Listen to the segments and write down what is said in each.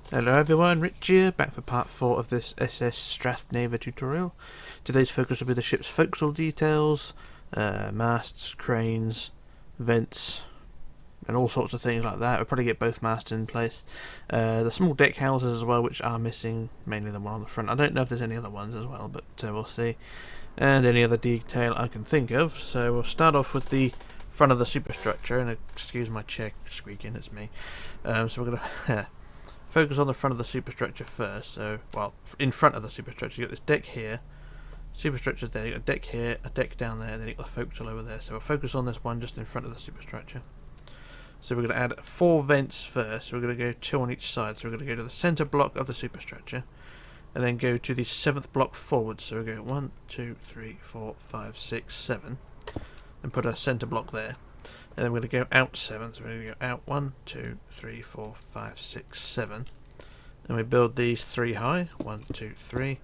Hello everyone, Rich here, back for part 4 of this SS Strathnaver tutorial. Today's focus will be the ship's forecastle details, masts, cranes, vents, and all sorts of things like that. We'll probably get both masts in place. The small deck houses as well, which are missing, mainly the one on the front. I don't know if there's any other ones as well, but we'll see. And any other detail I can think of. So we'll start off with the front of the superstructure, and excuse my chair squeaking, it's me. So we're going to focus on the front of the superstructure first. So, well, in front of the superstructure, you've got this deck here, superstructure's there, you've got a deck here, a deck down there, and then you've got the forecastle over there. So we'll focus on this one just in front of the superstructure. So we're going to add 4 vents first. So we're going to go 2 on each side. So we're going to go to the centre block of the superstructure, and then go to the 7th block forward. So we go 1, 2, 3, 4, 5, 6, 7, and put a centre block there. And then we're going to go out 7, so we're going to go out 1, 2, 3, 4, 5, 6, 7. And we build these 3 high, 1, 2, 3.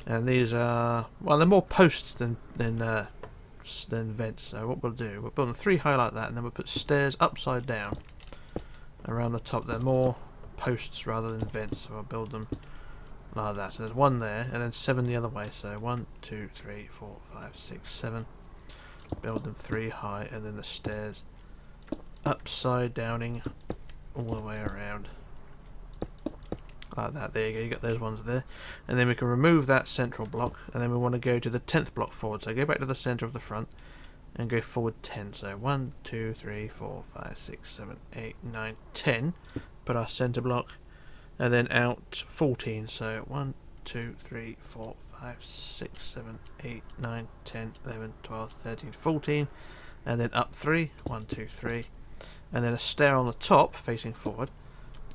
And these are, well, they're more posts than vents. So what we'll do, we'll build them 3 high like that, and then we'll put stairs upside down around the top. They're more posts rather than vents, so I'll build them like that. So there's 1 there, and then 7 the other way. So 1, 2, 3, 4, 5, 6, 7. Build them 3 high, and then the stairs upside downing all the way around like that. There you go, you got those ones there. And then we can remove that central block, and then we want to go to the 10th block forward. So go back to the centre of the front and go forward 10. So 1, 2, 3, 4, 5, 6, 7, 8, 9, 10. Put our centre block, and then out 14. So 1, 2, 3, 4, 5, 6, 7, 8, 9, 10, 11, 12, 13, 14. And then up 3, 1, 2, 3. And then a stair on the top facing forward,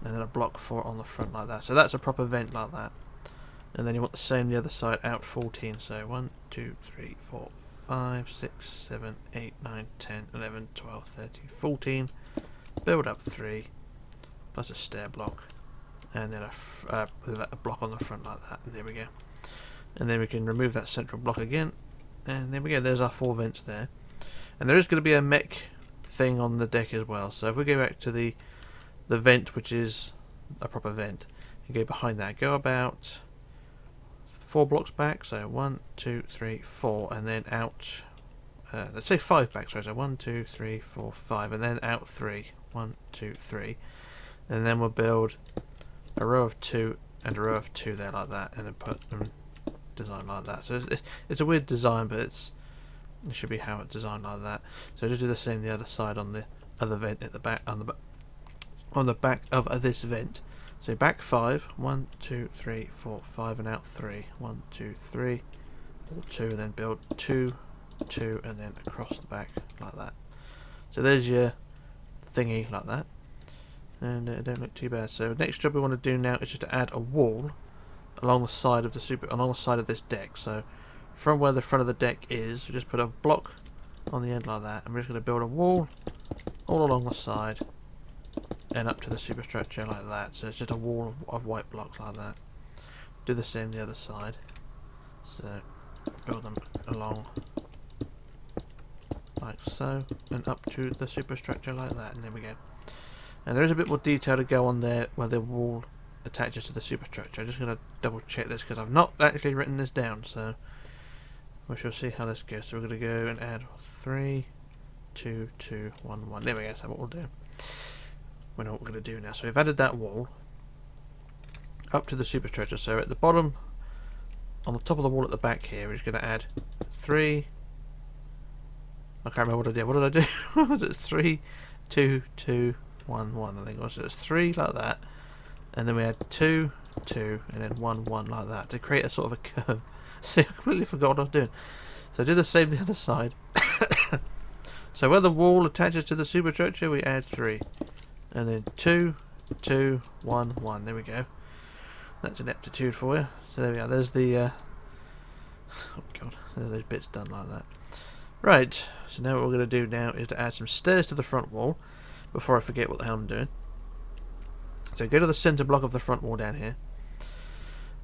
and then a block 4 on the front like that. So that's a proper vent like that. And then you want the same the other side, out 14. So 1, 2, 3, 4, 5, 6, 7, 8, 9, 10, 11, 12, 13, 14. Build up 3 plus a stair block, and then a block on the front like that. And there we go. And then we can remove that central block again, and there we go. There's our 4 vents there. And there is going to be a mech thing on the deck as well. So if we go back to the vent, which is a proper vent, you go behind that, go about 4 blocks back. So 1, 2, 3, 4, and then out. Let's say 5 back. Sorry, so 1, 2, 3, 4, 5, and then out 3. 1, 2, 3, and then we'll build a row of 2 and a row of 2 there like that, and then put them designed like that. So it's a weird design, but it should be how it's designed like that. So just do the same the other side on the other vent at the back, on the back of this vent. So back 5, 1, 2, 3, 4, 5, and out 3. 1, 2, 3, or 2, and then build 2, 2, and then across the back like that. So there's your thingy like that, and it don't look too bad. So next job we want to do now is just to add a wall along the side of this deck. So from where the front of the deck is, we just put a block on the end like that, and we're just going to build a wall all along the side and up to the superstructure like that. So it's just a wall of white blocks like that. Do the same the other side. So build them along like so, and up to the superstructure like that, and there we go. And there is a bit more detail to go on there where the wall attaches to the superstructure. I'm just going to double check this because I've not actually written this down, so we shall see how this goes. So we're going to go and add 3, 2, 2, 1, 1. There we go. So what we'll do, we know what we're going to do now. So we've added that wall up to the superstructure. So at the bottom, on the top of the wall at the back here, we're just going to add 3. I can't remember what I did. What did I do? Was it 3, 2, 2, 1, 1? I think it was. So it's 3 like that, and then we had 2, 2, and then 1, 1 like that to create a sort of a curve. See, I completely forgot what I was doing. So do the same the other side. So where the wall attaches to the superstructure, we add 3, and then 2, 2, 1, 1. There we go. That's an aptitude for you. So there we are. There's the oh god, there's those bits done like that. Right, so now what we're going to do now is to add some stairs to the front wall before I forget what the hell I'm doing. So go to the centre block of the front wall down here,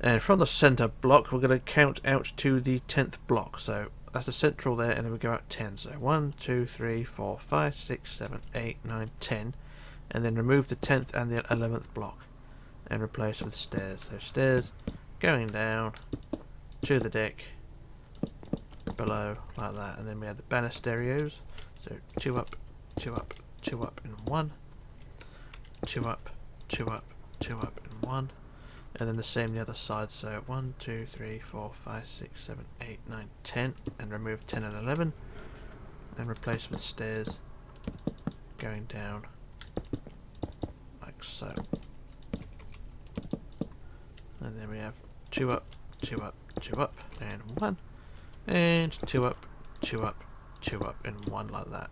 and from the centre block we're going to count out to the 10th block. So that's the central there, and then we go out 10. So 1, 2, 3, 4, 5, 6, 7, 8, 9, 10, and then remove the 10th and the 11th block. and replace with stairs. So stairs going down to the deck below like that, and then we have the bannisterios. So 2 up, 2 up, 2 up in 1, 2 up, 2 up, 2 up in 1, and then the same the other side. So 1, 2, 3, 4, 5, 6, 7, 8, 9, 10, and remove 10 and 11, and replace with stairs going down like so. And then we have 2 up, 2 up, 2 up, and 1, and 2 up, 2 up, 2 up, and 1 like that.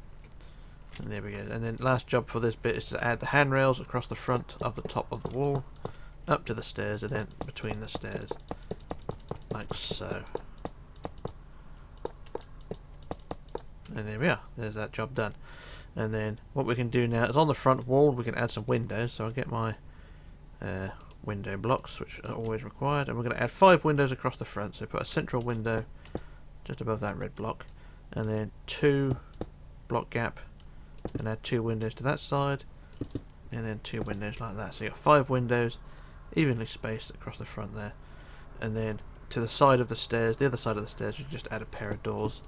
And there we go. And then last job for this bit is to add the handrails across the front of the top of the wall, up to the stairs, and then between the stairs, like so. And there we are. There's that job done. And then what we can do now is on the front wall we can add some windows. So I'll get my window blocks, which are always required, and we're going to add 5 windows across the front. So put a central window just above that red block, and then 2 block gap, and add 2 windows to that side, and then 2 windows like that. So you've got 5 windows evenly spaced across the front there. And then to the side of the stairs, the other side of the stairs, we just add a pair of doors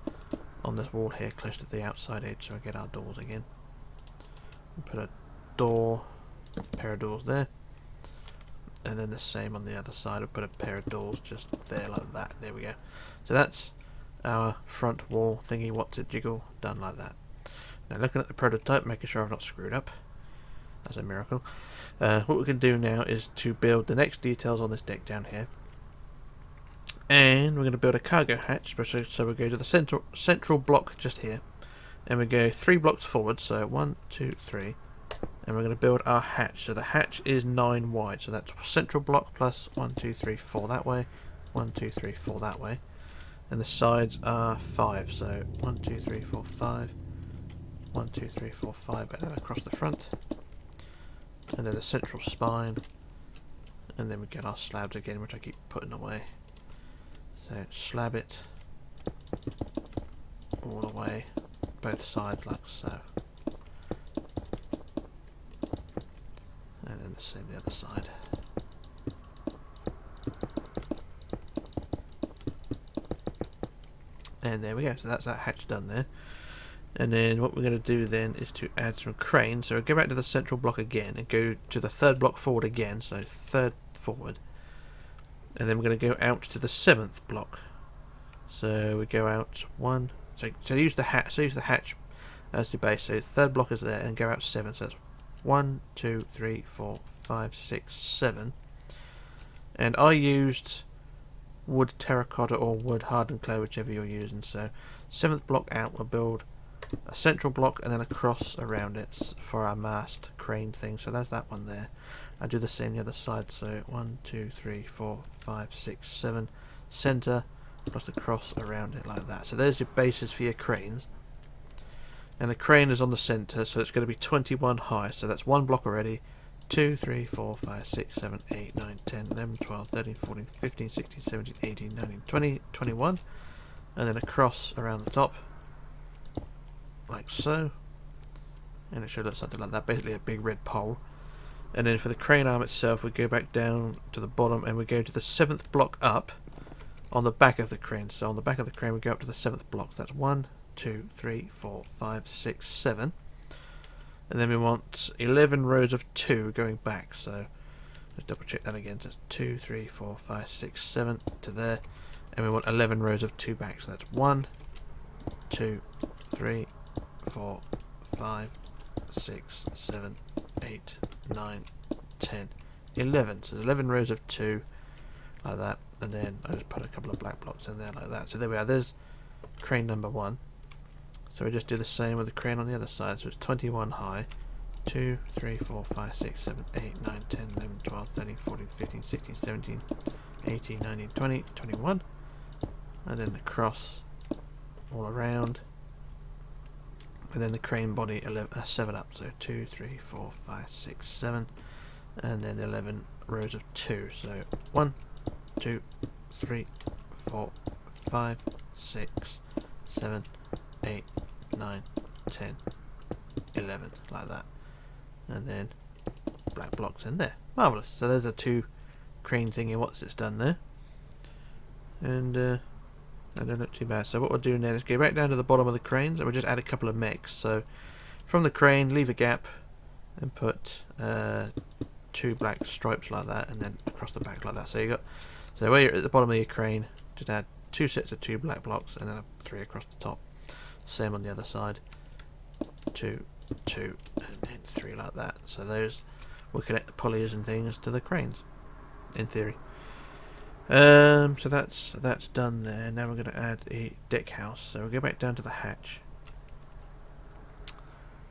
on this wall here close to the outside edge, so I get our doors again. We'll put a door, a pair of doors there, and then the same on the other side. I'll put a pair of doors just there like that. There we go. So that's our front wall thingy what to jiggle done like that. Now looking at the prototype, making sure I've not screwed up. That's a miracle. What we can do now is to build the next details on this deck down here. And we're going to build a cargo hatch, so we go to the central block just here, and we go 3 blocks forward, so 1, 2, 3, and we're going to build our hatch. So the hatch is 9 wide, so that's central block plus 1, 2, 3, 4 that way, 1, 2, 3, 4 that way, and the sides are 5, so 1, 2, 3, 4, 5, 1, 2, 3, 4, 5, and then across the front, and then the central spine, and then we get our slabs again, which I keep putting away. So slab it all the way, both sides like so. And then the same the other side. And there we go, so that's that hatch done there. And then what we're going to do then is to add some cranes. So we'll go back to the central block again and go to the 3rd block forward again, so 3rd forward. And then we're going to go out to the 7th block. So we go out 1. So use the hatch. So use the hatch as the base. So 3rd block is there, and go out 7. So that's 1, 2, 3, 4, 5, 6, 7. And I used wood terracotta or wood hardened clay, whichever you're using. So 7th block out, we'll build a central block and then a cross around it for our mast crane thing. So there's that one there. I do the same the other side, so 1, 2, 3, 4, 5, 6, 7, centre plus a cross around it like that. So there's your bases for your cranes, and the crane is on the centre, so it's going to be 21 high. So that's 1 block already. 2, 3, 4, 5, 6, 7, 8, 9, 10, 11, 12, 13, 14, 15, 16, 17, 18, 19, 20, 21, and then a cross around the top like so, and it should look something like that, basically a big red pole. And then for the crane arm itself, we go back down to the bottom and we go to the 7th block up on the back of the crane. So on the back of the crane we go up to the 7th block. That's 1, 2, 3, 4, 5, 6, 7. And then we want 11 rows of 2 going back. So let's double check that again. So that's 2, 3, 4, 5, 6, 7 to there. And we want 11 rows of 2 back. So that's 1, 2, 3, 4, 5, 6, 7, 8, 9, 10, 11. So there's 11 rows of 2 like that, and then I just put a couple of black blocks in there like that. So there we are, there's crane number 1. So we just do the same with the crane on the other side. So it's 21 high, 2, 3, 4, 5, 6, 7, 8, 9, 10, 11, 12, 13, 14, 15, 16, 17, 18, 19, 20, 21, and then the cross all around. And then the crane body 7 up, so 2, 3, 4, 5, 6, 7, and then 11 rows of 2. So 1, 2, 3, 4, 5, 6, 7, 8, 9, 10, 11, like that. And then black blocks in there. Marvellous. So there's a 2 crane thingy what's it's done there. And that don't look too bad. So what we'll do now is go back down to the bottom of the cranes and we'll just add a couple of mechs. So from the crane, leave a gap and put 2 black stripes like that, and then across the back like that. So you got, so where you're at the bottom of your crane, just add 2 sets of 2 black blocks and then 3 across the top. Same on the other side. 2, 2, and then 3 like that. So those will connect the pulleys and things to the cranes, in theory. So that's done there. Now we're going to add a deck house. So we'll go back down to the hatch,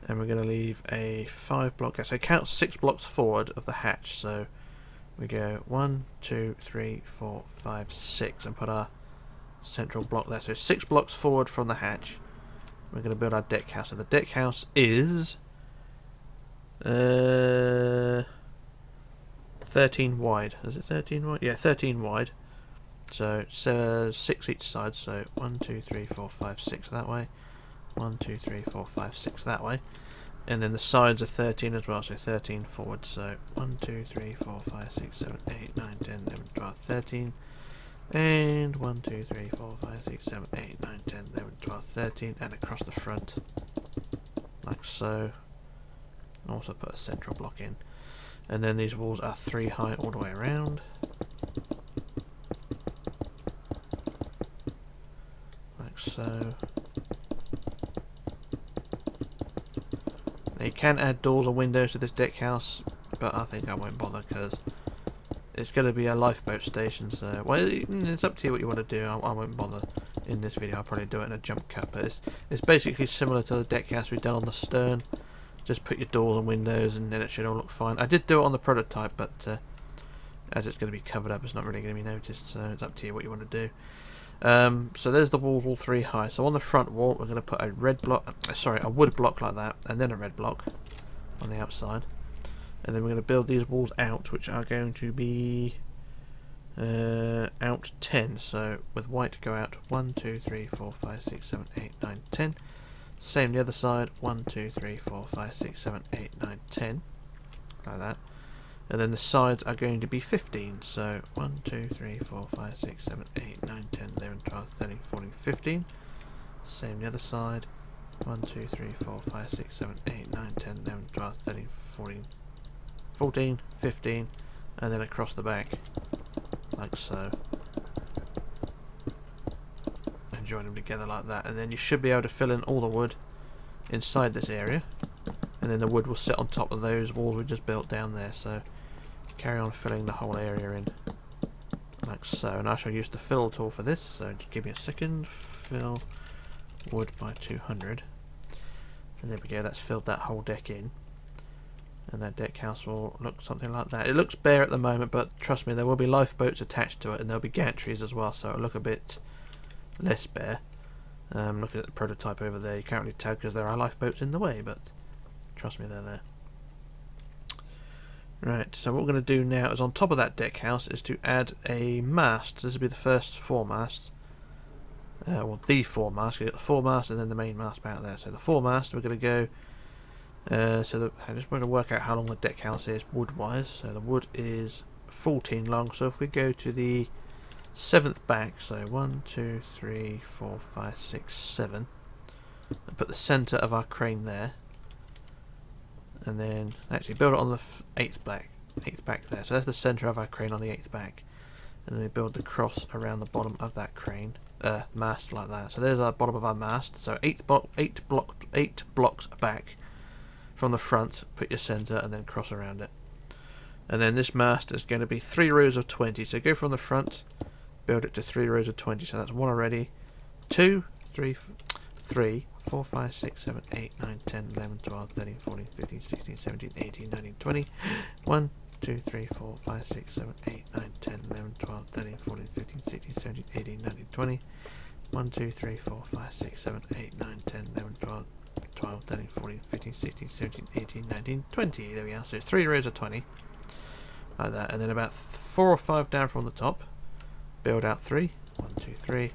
and we're going to leave a 5 block. So count 6 blocks forward of the hatch. So we go 1, 2, 3, 4, 5, 6, and put our central block there. So 6 blocks forward from the hatch. We're going to build our deck house. So the deck house is 13 wide. Is it 13 wide? Yeah, 13 wide. So it's 6 each side. So 1, 2, 3, 4, 5, 6 that way. 1, 2, 3, 4, 5, 6 that way. And then the sides are 13 as well. So 13 forward. So 1, 2, 3, 4, 5, 6, 7, 8, 9, 10, 11, 12, 13. And 1, 2, 3, 4, 5, 6, 7, 8, 9, 10, 11, 12, 13, and across the front, like so. Also put a central block in. And then these walls are 3 high all the way around. Like so. Now you can add doors or windows to this deck house, but I think I won't bother because it's going to be a lifeboat station, so well, it's up to you what you want to do. I won't bother in this video. I'll probably do it in a jump cut, but it's basically similar to the deck house we've done on the stern. Just put your doors and windows and then it should all look fine. I did do it on the prototype, but as it's going to be covered up, it's not really going to be noticed, so it's up to you what you want to do. So there's the walls, all 3 high. So on the front wall we're going to put a red block, a wood block like that, and then a red block on the outside. And then we're going to build these walls out, which are going to be out 10. So with white go out 1, 2, 3, 4, 5, 6, 7, 8, 9, 10. Same the other side, 1, 2, 3, 4, 5, 6, 7, 8, 9, 10. Like that. And then the sides are going to be 15. So 1, 2, 3, 4, 5, 6, 7, 8, 9, 10, 11, 12, 13, 14, 15. Same the other side. 1, 2, 3, 4, 5, 6, 7, 8, 9, 10, 11, 12, 13, 14, 15, and then across the back, like so. And join them together like that, and then you should be able to fill in all the wood inside this area, and then the wood will sit on top of those walls we just built down there. So carry on filling the whole area in, like so. And I shall use the fill tool for this, so just give me a second. Fill wood by 200, and there we go, that's filled that whole deck in. And that deck house will look something like that. It looks bare at the moment, but trust me, there will be lifeboats attached to it, and there'll be gantries as well, so it'll look a bit less bare. Looking at the prototype over there, you can't really tell because there are lifeboats in the way, but trust me, they're there. Right, so what we're going to do now is on top of that deck house is to add a mast. This will be the first foremast. Well, the foremast. You get the foremast and then the main mast out there. So the foremast, we're going to go. I just want to work out how long the deck house is wood-wise. So the wood is 14 long. So if we go to the 7th back, so 1, 2, 3, 4, 5, 6, 7, and put the centre of our crane there, and then actually build it on the 8th back there. So that's the centre of our crane on the 8th back, and then we build the cross around the bottom of that crane mast like that. So there's our bottom of our mast. So 8 blocks back from the front, put your centre and then cross around it. And then this mast is going to be 3 rows of 20. So go from the front, build it to 3 rows of 20. So that's 1 already. 2, 3, 4, 5, 6, 7, 8, 9, 10, 11, 12, 13, 14, 15, 16, 17, 18, 19, 20. 1, 2, 3, 4, 5, 6, 7, 8, 9, 10, 11, 12, 13, 14, 15, 16, 17, 18, 19, 20. 1, 2, 3, 4, 5, 6, 7, 8, 9, 10, 11, 12, 13, 14, 15, 16, 17, 18, 19, 20. There we are. So 3 rows of 20. Like that. And then about 4 or 5 down from the top. Build out 3. 1, 2, 3.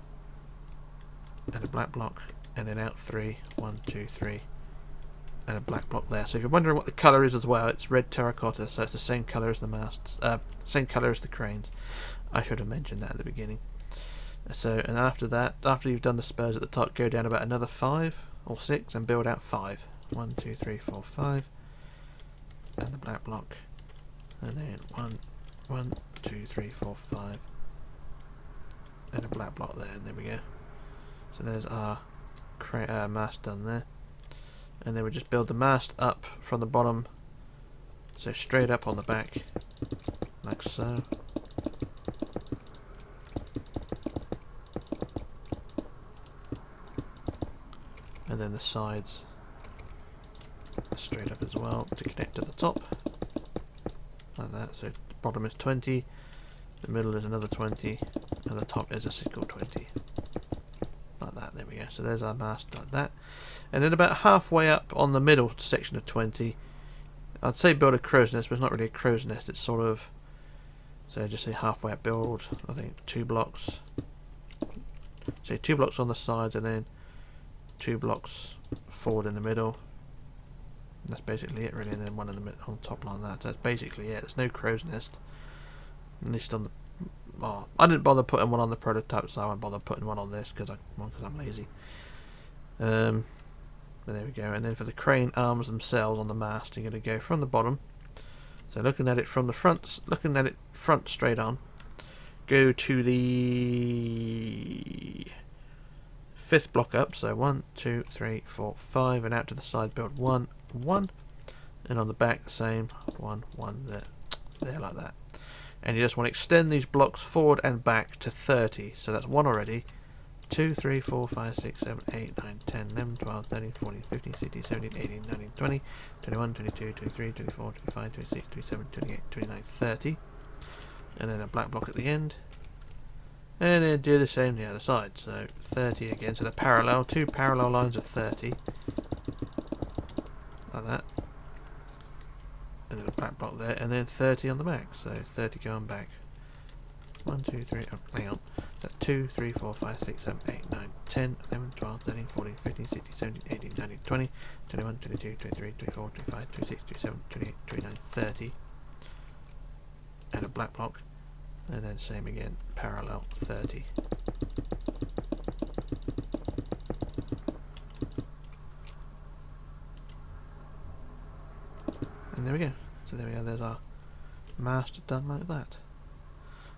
And a black block. And then out 3. 1, 2, 3. and a black block there. So if you're wondering what the colour is as well, it's red terracotta, so it's the same colour as the masts, same colour as the cranes. I should have mentioned that at the beginning. So, and after that, after you've done the spurs at the top, go down about another 5 or 6 and build out 5. 1, 2, 3, 4, 5, and the black block, and then 1, 2, 3, 4, 5, and a black block there, and there we go. So there's our mast done there, and then we just build the mast up from the bottom, so straight up on the back, like so. And then the sides are straight up as well to connect to the top, like that. So the bottom is 20, the middle is another 20, and the top is a single 20, like that. There we go. So there's our mast like that. And then about halfway up on the middle section of 20, I'd say build a crow's nest, but it's not really a crow's nest, it's sort of, so just say halfway up build, I think 2 blocks, say 2 blocks on the sides, and then 2 blocks forward in the middle. And that's basically it really, and then 1 in the middle on top like that. That's basically it. There's no crow's nest, at least on the, oh, I didn't bother putting one on the prototype, so I won't bother putting one on this because I'm lazy. But there we go. And then for the crane arms themselves on the mast, you're going to go from the bottom, so looking at it from the front, looking at it front straight on, go to the 5th block up, so 1, 2, 3, 4, 5, and out to the side build 1, 1, and on the back the same, 1, 1, there like that. And you just want to extend these blocks forward and back to 30, so that's 1 already, 2, 3, 4, 5, 6, 7, 8, 9, 10, 11, 12, 13, 14, 15, 16, 17, 18, 19, 20, 21, 22, 23, 24, 25, 26, 27, 28, 29, 30, and then a black block at the end. And then do the same the other side, so 30 again, so the parallel, 2 parallel lines of 30, like that, and then a black block there, and then 30 on the back, so 30 going back, 1, 2, 3, oh, hang on, so 2, 3, 4, 5, 6, 7, 8, 9, 10, 11, 12, 13, 14, 15, 16, 17, 18, 19, 20, 21, 22, 23, 24, 25, 26, 27, 28, 29, 30, and a black block. And then same again, parallel 30. And there we go. So there we go, there's our mast done like that.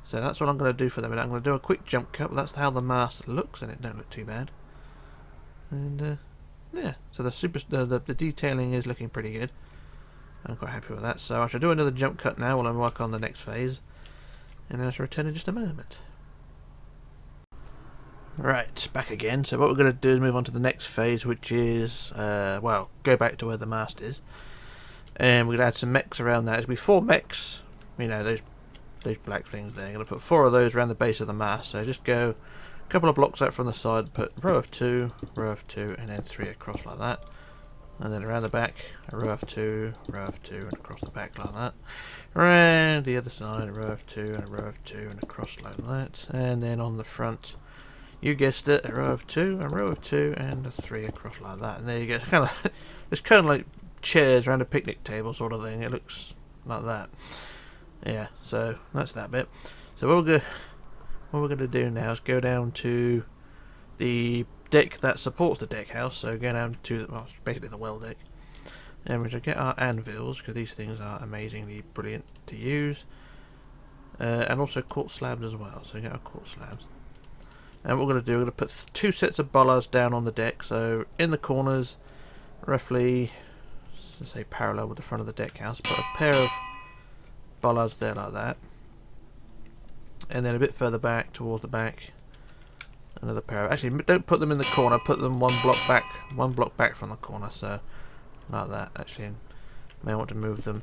So that's what I'm going to do for them. I'm going to do a quick jump cut, but that's how the mast looks, and it don't look too bad. And yeah, so the detailing is looking pretty good. I'm quite happy with that. So I shall do another jump cut now while I work on the next phase. And I shall return in just a moment. Right, back again. So what we're going to do is move on to the next phase, which is, well, go back to where the mast is. And we're going to add some mechs around that. There's going to be 4 mechs, you know, those black things there. I'm going to put 4 of those around the base of the mast. So just go a couple of blocks out from the side, put row of 2, and then 3 across like that. And then around the back, a row of 2, and across the back like that. Around the other side, a row of 2, and a row of 2, and across like that. And then on the front, you guessed it, a row of 2, a row of 2, and a 3 across like that. And there you go. It's kind of like chairs around a picnic table sort of thing. It looks like that. Yeah, so that's that bit. So what we're going to do now is go down to the deck that supports the deck house, so go down to well, basically the well deck, and we're going to get our anvils, because these things are amazingly brilliant to use, and also quartz slabs as well, so we get our quartz slabs. And what we're going to do, we're going to put 2 sets of bollards down on the deck, so in the corners, roughly, let's say parallel with the front of the deck house, put a pair of bollards there like that, and then a bit further back towards the back, another pair. Actually, don't put them in the corner. Put them one block back from the corner. So like that. Actually, you may want to move them.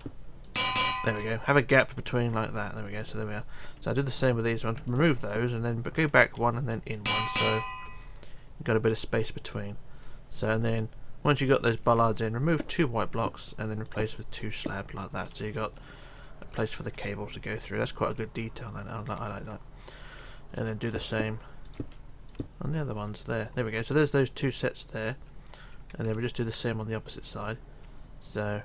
There we go. Have a gap between like that. There we go. So there we are. So I did the same with these ones. Remove those and then go back 1 and then in 1. So you've got a bit of space between. So and then once you've got those bollards in, remove 2 white blocks and then replace with 2 slabs like that. So you've got a place for the cables to go through. That's quite a good detail. I like that. And then do the same on the other ones there. There we go. So there's those 2 sets there, and then we just do the same on the opposite side. So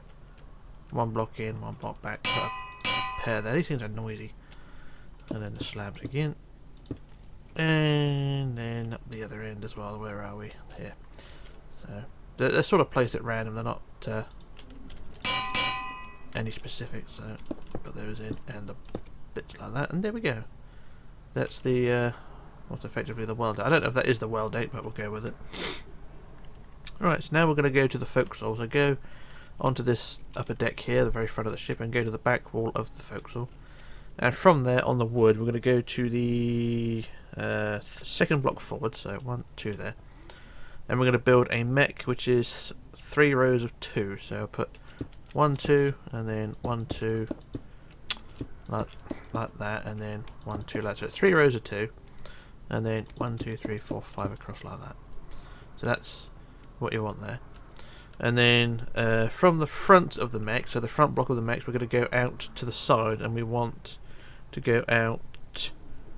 one block in, one block back, put a pair there. These things are noisy. And then the slabs again. And then up the other end as well. Where are we? Here. So they're sort of placed at random. They're not any specific. So put those in and the bits like that. And there we go. That's the what's effectively the well date. I don't know if that is the well date, but we'll go with it. Alright, so now we're going to go to the forecastle. So go onto this upper deck here, the very front of the ship, and go to the back wall of the forecastle. And from there, on the wood, we're going to go to the second block forward, so 1, 2 there. And we're going to build a mech, which is 3 rows of 2. So I'll put 1, 2, and then 1, 2, like that, and then 1, 2, like that. So 3 rows of 2, and then 1, 2, 3, 4, 5 across like that. So that's what you want there. And then from the front of the mech, so the front block of the mech, we're going to go out to the side, and we want to go out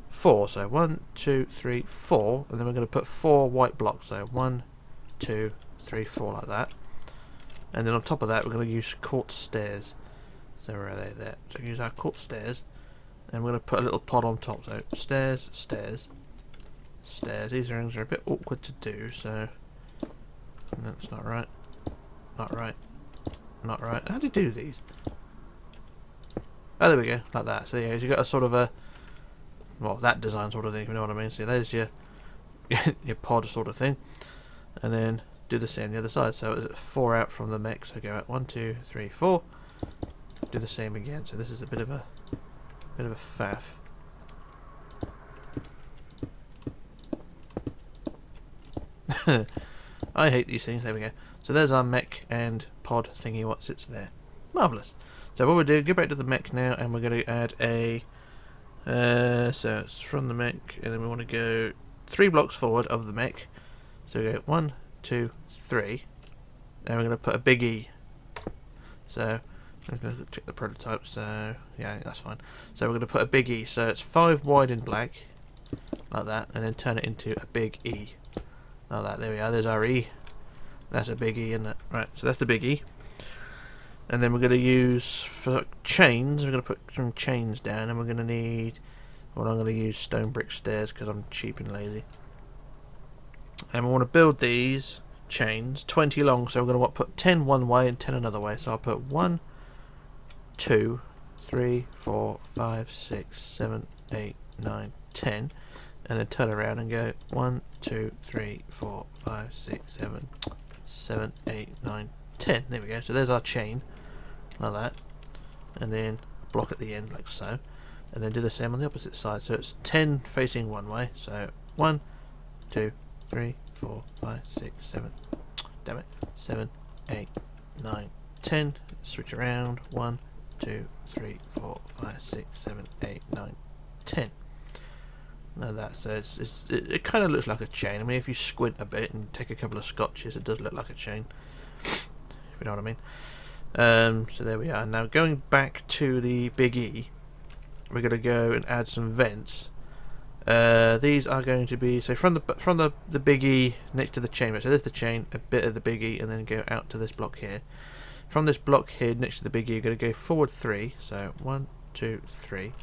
4. So 1, 2, 3, 4, and then we're going to put 4 white blocks. So 1, 2, 3, 4 like that. And then on top of that, we're going to use quartz stairs. So where are they? There. So use our quartz stairs, and we're going to put a little pod on top. So stairs, stairs, stairs. These things are a bit awkward to do, so that's not right. Not right. Not right. How do you do these? Oh, there we go. Like that. So yeah, you've got a sort of a, well, that design sort of thing, if you know what I mean. So there's your your pod sort of thing. And then do the same on the other side. So it's 4 out from the mech. So go out 1, 2, 3, 4. Do the same again. So this is a bit of a faff. I hate these things. There we go. So there's our mech and pod thingy what sits there. Marvellous. So what we'll do, go back to the mech now, and we're going to add a so it's from the mech, and then we want to go 3 blocks forward of the mech. So we go 1, 2, 3, and we're going to put a big E. So I'm going to check the prototype. So yeah, I think that's fine. So we're going to put a big E. So it's 5 wide in black, like that, and then turn it into a big E. Like that. There we are. There's our E. That's a big E, isn't it? Right. So that's the big E. And then we're going to use, for chains, we're going to put some chains down, and we're going to need, well, I'm going to use stone brick stairs because I'm cheap and lazy. And we want to build these chains 20 long, so we're going to put 10 one way and 10 another way. So I'll put 1, 2, 3, 4, 5, 6, 7, 8, 9, 10, and then turn around and go 1, 2, 3, 4, 5, 6, 7, 8, 9, 10. There we go. So there's our chain, like that, and then a block at the end, like so, and then do the same on the opposite side. So it's 10 facing one way. So 1, 2, 3, 4, 5, 6, 7. Damn it. 7, 8, 9, 10. Switch around. 1, 2, 3, 4, 5, 6, 7, 8, 9, 10. Now that, so it kind of looks like a chain. I mean, if you squint a bit and take a couple of scotches, it does look like a chain, if you know what I mean. So there we are. Now going back to the big E, we're going to go and add some vents. These are going to be, so from the big E next to the chain. So there's the chain, a bit of the big E, and then go out to this block here. From this block here next to the big E, you're going to go forward 3. So 1, 2, 3.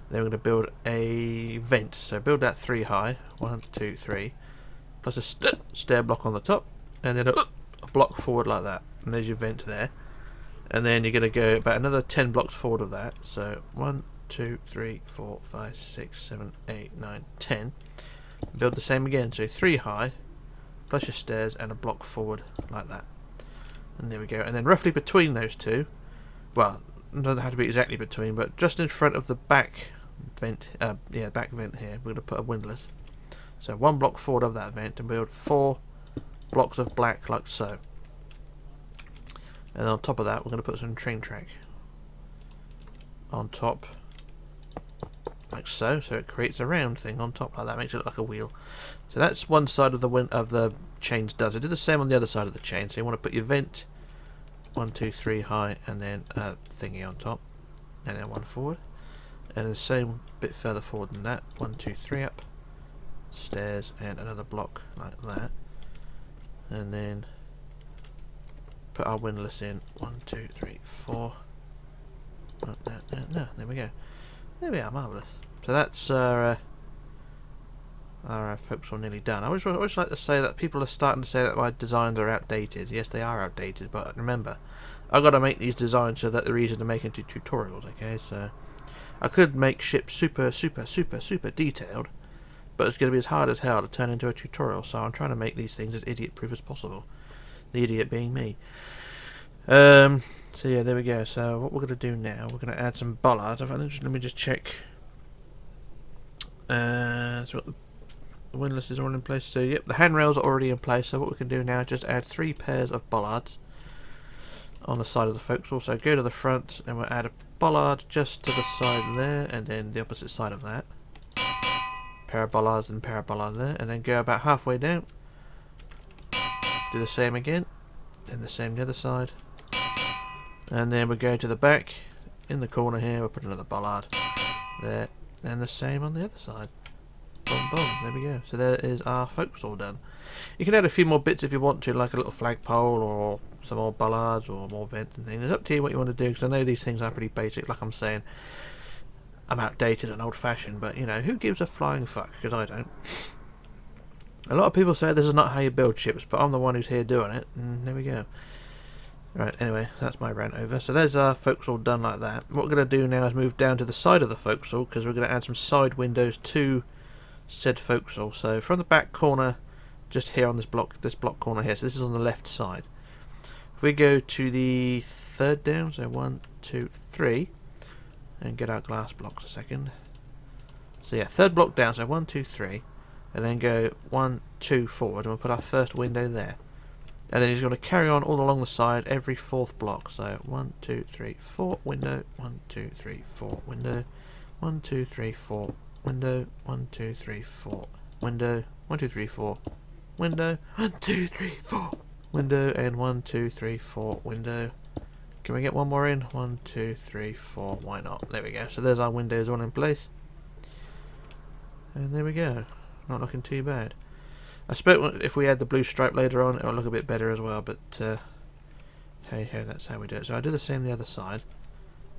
Then we're going to build a vent. So build that 3 high. 1, 2, 3. Plus a stair block on the top, and then a block forward like that. And there's your vent there. And then you're going to go about another 10 blocks forward of that. So 1, 2, 3, 4, 5, 6, 7, 8, 9, 10. Build the same again. So 3 high, plus your stairs, and a block forward like that. And there we go. And then roughly between those two, well, it doesn't have to be exactly between, but just in front of the back vent, back vent here, we're going to put a windlass. So 1 block forward of that vent, and build 4 blocks of black like so. And on top of that, we're going to put some train track on top, like so. So it creates a round thing on top like that, makes it look like a wheel. So that's one side of the chains does. I do the same on the other side of the chain. So you want to put your vent 1, 2, 3 high, and then a thingy on top, and then 1 forward, and the same bit further forward than that. 1, 2, 3 up, stairs, and another block like that, and then put our windlass in. 1, 2, 3, 4. Oh, no, there we go. There we are, marvellous. So that's our forecastle nearly done. I always like to say that people are starting to say that my designs are outdated. Yes, they are outdated, but remember, I've got to make these designs so that they're easy to make into tutorials, okay? So I could make ships super detailed, but it's going to be as hard as hell to turn into a tutorial, so I'm trying to make these things as idiot-proof as possible. The idiot being me. So yeah, there we go. So what we're going to do now, we're going to add some bollards. Let me just check. So the windlass is all in place. So yep, the handrails are already in place. So what we can do now is just add 3 pairs of bollards on the side of the forecastle. So go to the front and we'll add a bollard just to the side there, and then the opposite side of that. Pair of bollards and pair of bollards there, and then go about halfway down. Do the same again, and the same the other side. And then we go to the back, in the corner here, we'll put another bollard there, and the same on the other side. Boom, boom, there we go. So there is our forecastle done. You can add a few more bits if you want to, like a little flagpole, or some more bollards, or more vents and things. It's up to you what you want to do, because I know these things are pretty basic, like I'm saying. I'm outdated and old-fashioned, but, you know, who gives a flying fuck? Because I don't. A lot of people say this is not how you build ships, but I'm the one who's here doing it, and there we go. Right, anyway, that's my rant over. So there's our forecastle done like that. What we're going to do now is move down to the side of the forecastle, because we're going to add some side windows to said forecastle. So from the back corner, just here on this block corner here, so this is on the left side. If we go to the third down, so 1, 2, 3, and get our glass blocks a second. So yeah, third block down, so 1, 2, 3, and then go 1, 2 forward, and we'll put our first window there. And then he's going to carry on all along the side every 4th block. So 1, 2, 3, 4, window, 1, 2, 3, 4, window, 1, 2, 3, 4, window, 1, 2, 3, 4, window, 1, 2, 3, 4, window, 1, 2, 3, 4, window, and 1, 2, 3, 4, window. Can we get one more in? 1, 2, 3, 4, why not? There we go. So there's our windows all in place. And there we go. Not looking too bad. I suppose if we add the blue stripe later on, it'll look a bit better as well, but hey, that's how we do it. So I do the same the other side.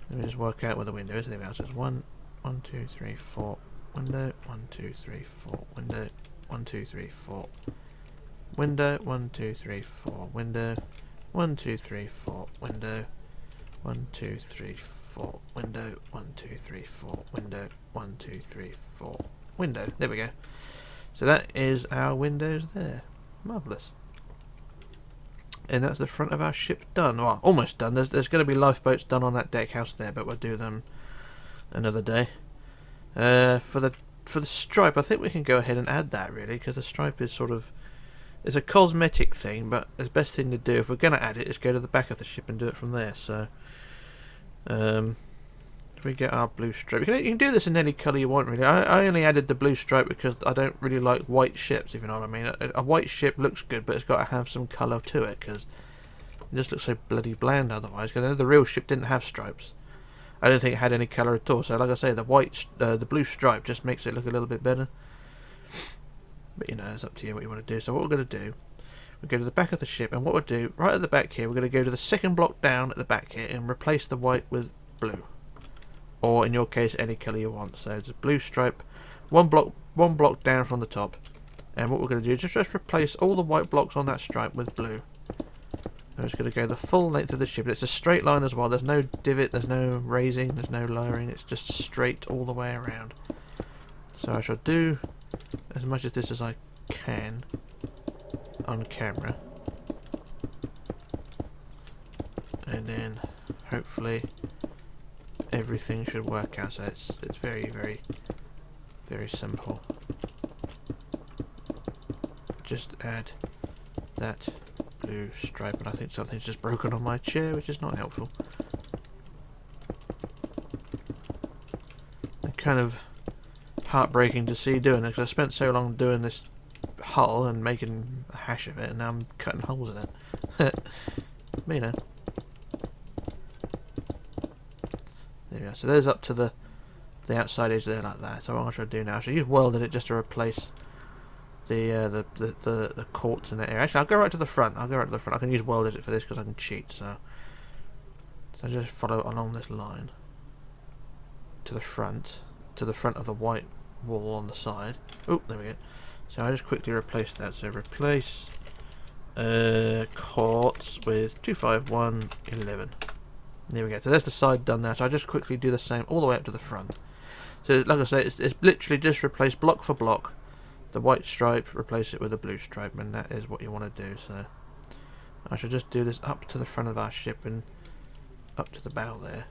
Let me just work out where the window is. There we go. So it's 1, 2, 3, 4, window, 1, 2, 3, 4, window, 1, 2, 3, 4, window, 1, 2, 3, 4, window, 1, 2, 3, 4, window, 1, 2, 3, 4, window, 1, 2, 3, 4, window, 1, 2, 3, 4, window. There we go. So that is our windows there. Marvellous. And that's the front of our ship done. Well, almost done. There's going to be lifeboats done on that deck house there, but we'll do them another day. For the stripe, I think we can go ahead and add that, really, because the stripe is sort of... It's a cosmetic thing, but the best thing to do, if we're going to add it, is go to the back of the ship and do it from there. So, if we get our blue stripe, you can do this in any colour you want, really. I only added the blue stripe because I don't really like white ships, if you know what I mean. A white ship looks good, but it's got to have some colour to it, because it just looks so bloody bland otherwise. Because I know the real ship didn't have stripes. I don't think it had any colour at all. So, like I say, the blue stripe just makes it look a little bit better. But, you know, it's up to you what you want to do. So what we're going to do, we'll go to the back of the ship, and what we'll do, right at the back here, we're going to go to the second block down at the back here and replace the white with blue. Or, in your case, any colour you want. So it's a blue stripe, one block down from the top. And what we're going to do is just replace all the white blocks on that stripe with blue. I'm just going to go the full length of the ship. It's a straight line as well. There's no divot, there's no raising, there's no lowering. It's just straight all the way around. So I shall do as much of this as I can on camera, and then hopefully everything should work out. So it's very simple. Just add that blue stripe, and I think something's just broken on my chair, which is not helpful. And kind of heartbreaking to see doing it, because I spent so long doing this hull and making a hash of it, and now I'm cutting holes in it. But, you know. There we go. So there's up to the outside edge there like that. So what I should do now, I should use welded it just to replace the courts in that area. Actually, I'll go right to the front. I can use world edit for this because I can cheat. So just follow along this line to the front of the white wall on the side. Oh, there we go. So I just quickly replace that. So replace courts with 25111. There we go. So there's the side done now. So I just quickly do the same all the way up to the front. So like I say, it's literally just replace block for block. The white stripe, replace it with a blue stripe, and that is what you want to do. So I should just do this up to the front of our ship and up to the bow there.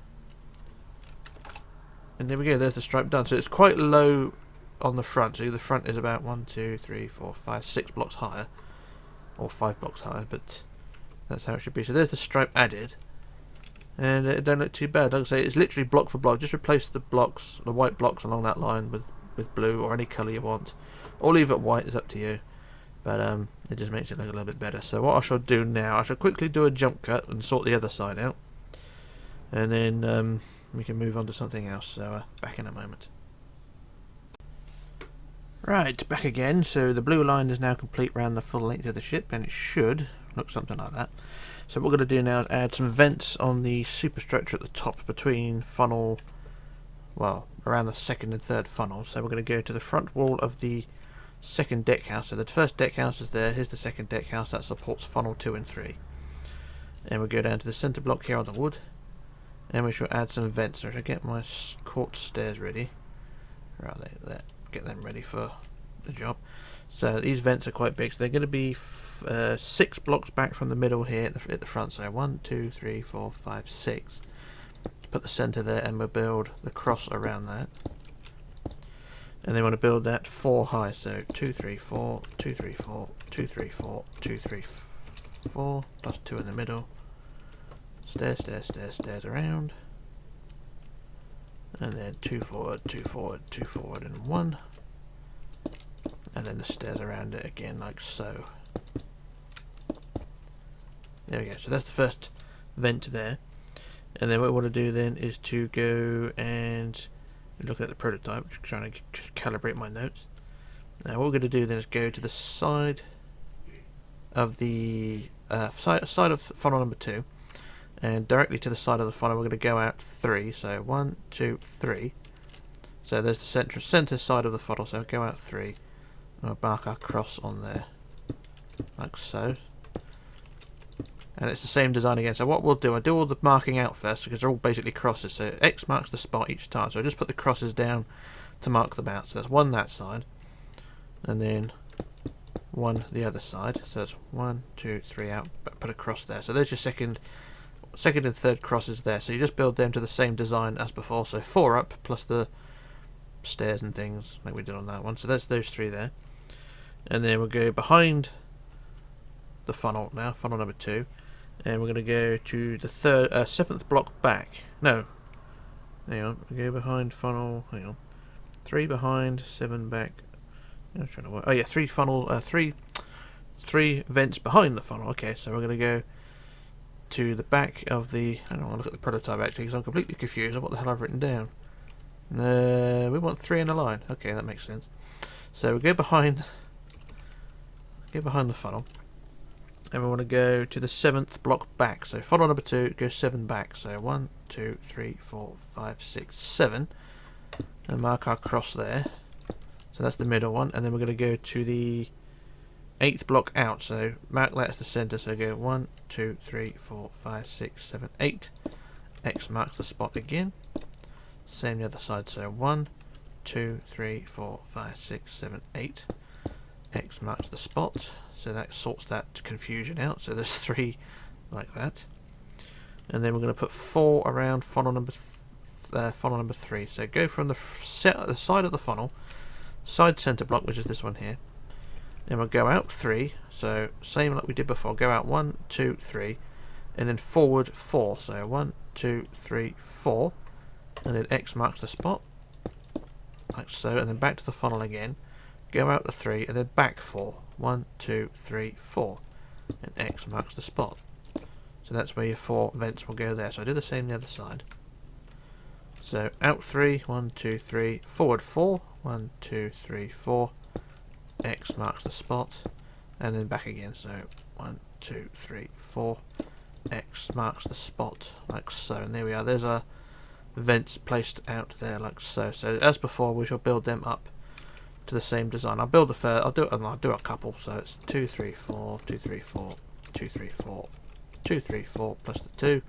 And there we go, there's the stripe done. So it's quite low on the front. So the front is about 1, 2, 3, 4, 5, 6 blocks higher. Or 5 blocks higher, but that's how it should be. So there's the stripe added. And it don't look too bad. Like I say, it's literally block for block. Just replace the blocks, the white blocks along that line with blue or any colour you want. Or leave it white, it's up to you. But it just makes it look a little bit better. So what I shall do now, I shall quickly do a jump cut and sort the other side out. And then we can move on to something else. So back in a moment. Right, back again. So the blue line is now complete around the full length of the ship, and it should look something like that. So what we're going to do now is add some vents on the superstructure at the top between funnel, well, around the second and third funnel. So we're going to go to the front wall of the second deck house. So the first deck house is there. Here's the second deck house that supports funnel 2 and 3. And we'll go down to the centre block here on the wood, and we shall add some vents. So I shall get my quartz stairs ready. Right there. Get them ready for the job. So these vents are quite big, so they're going to be 6 blocks back from the middle here at the front. So 1, 2, 3, 4, 5, 6. Put the centre there, and we'll build the cross around that. And then we want to build that 4 high. So 2, 3, 4, 2, 3, 4, 2, 3, 4, 2, 3, 4, plus 2 in the middle. Stairs, stairs, stairs, stairs around. And then 2 forward, 2 forward, 2 forward, and 1. And then the stairs around it again, like so. There we go. So that's the first vent there. And then what we want to do then is to go and look at the prototype, trying to calibrate my notes. Now what we're going to do then is go to the side of the side of funnel number 2. And directly to the side of the funnel, we're going to go out 3. So 1, 2, 3. So there's the centre side of the funnel. So go out 3. And we'll mark our cross on there, like so. And it's the same design again. So what we'll do, I do all the marking out first because they're all basically crosses. So X marks the spot each time. So I just put the crosses down to mark them out. So that's 1 that side, and then 1 the other side. So that's 1, 2, 3 out. But put a cross there. So there's your second and third crosses there. So you just build them to the same design as before. So 4 up plus the stairs and things like we did on that one. So that's those 3 there. And then we'll go behind the funnel now, funnel number 2, and we're going to go to the 7th block back. No, hang on. We go behind funnel. Hang on. 3 behind, 7 back. I'm trying to work. Oh yeah, 3 funnel. 3 vents behind the funnel. Okay, so we're going to go to the back of the. I don't want to look at the prototype actually because I'm completely confused on what the hell I've written down. We want 3 in a line. Okay, that makes sense. So we go behind the funnel, and we want to go to the 7th block back. So funnel number 2 goes 7 back. So 1, 2, 3, 4, 5, 6, 7, and mark our cross there. So that's the middle one, and then we're going to go to the 8th block out. So mark that as the centre. So go 1, 2, 3, 4, 5, 6, 7, 8. X marks the spot again. Same the other side. So 1, 2, 3, 4, 5, 6, 7, 8. X marks the spot. So that sorts that confusion out. So there's 3 like that. And then we're going to put 4 around funnel number 3. So go from the side of the funnel, side centre block, which is this one here. Then we'll go out 3. So same like we did before. Go out 1, 2, 3, and then forward 4. So 1, 2, 3, 4, and then X marks the spot, like so. And then back to the funnel again. Go out the 3, and then back 4. 1, 2, 3, 4, and X marks the spot. So that's where your 4 vents will go there. So I do the same the other side. So out 3, 1, 2, 3, forward 4, 1, 2, 3, 4, X marks the spot, and then back again. So 1, 2, 3, 4. X marks the spot, like so. And there we are. There's our vents placed out there, like so. So as before, we shall build them up to the same design. I'll build the first. I'll do a couple. So it's 2, 3, 4, 2, 3, 4, 2, 3, 4, 2, 3, 4 plus the 2,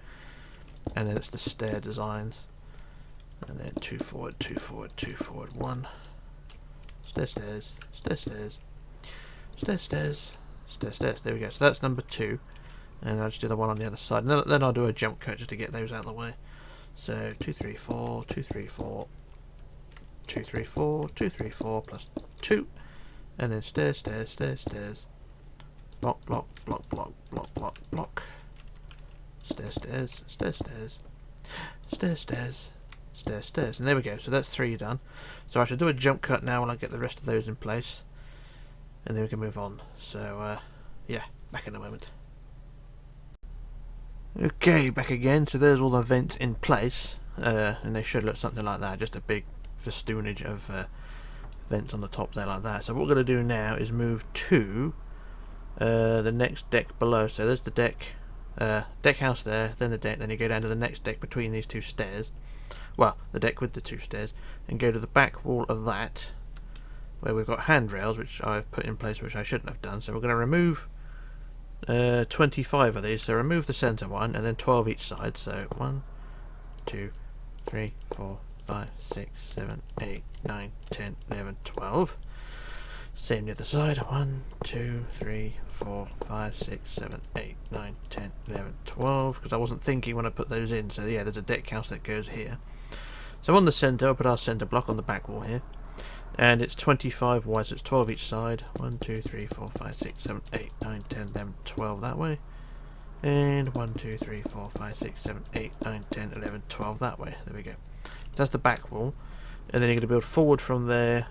and then it's the stair designs. And then 2 forward, 2 forward, 2 forward, 1. Stair, stairs, stair, stairs, stair, stairs, stair, stairs. There we go. So that's number 2. And I'll just do the one on the other side. And then I'll do a jump cut just to get those out of the way. So 2, 3, 4, 2, 3, 4, 2, 3, 4, 2, 3, 4 plus 2. And then stairs, stairs, stairs, stairs. Block, block, block, block, block, block, block. Stairs, stairs, stairs, stairs, stairs, stairs, stairs, stairs. And there we go. So that's 3 done. So I should do a jump cut now when I get the rest of those in place. And then we can move on. So, yeah, back in a moment. Okay, back again. So there's all the vents in place. And they should look something like that. Just a big festoonage of vents on the top there like that. So what we're going to do now is move to the next deck below. So there's the deck house there, then the deck, then you go down to the next deck between these 2 stairs. Well, the deck with the 2 stairs, and go to the back wall of that, where we've got handrails, which I've put in place, which I shouldn't have done. So we're going to remove 25 of these. So remove the centre one, and then 12 each side. So 1, 2, 3, 4, 5, 6, 7, 8, 9, 10, 11, 12. Same the other side. 1, 2, 3, 4, 5, 6, 7, 8, 9, 10, 11, 12. Because I wasn't thinking when I put those in. So yeah, there's a deck house that goes here. So on the centre, I'll put our centre block on the back wall here. And it's 25 wide, so it's 12 each side. 1, 2, 3, 4, 5, 6, 7, 8, 9, 10, 11, 12 that way. And 1, 2, 3, 4, 5, 6, 7, 8, 9, 10, 11, 12 that way. There we go. That's the back wall. And then you're going to build forward from there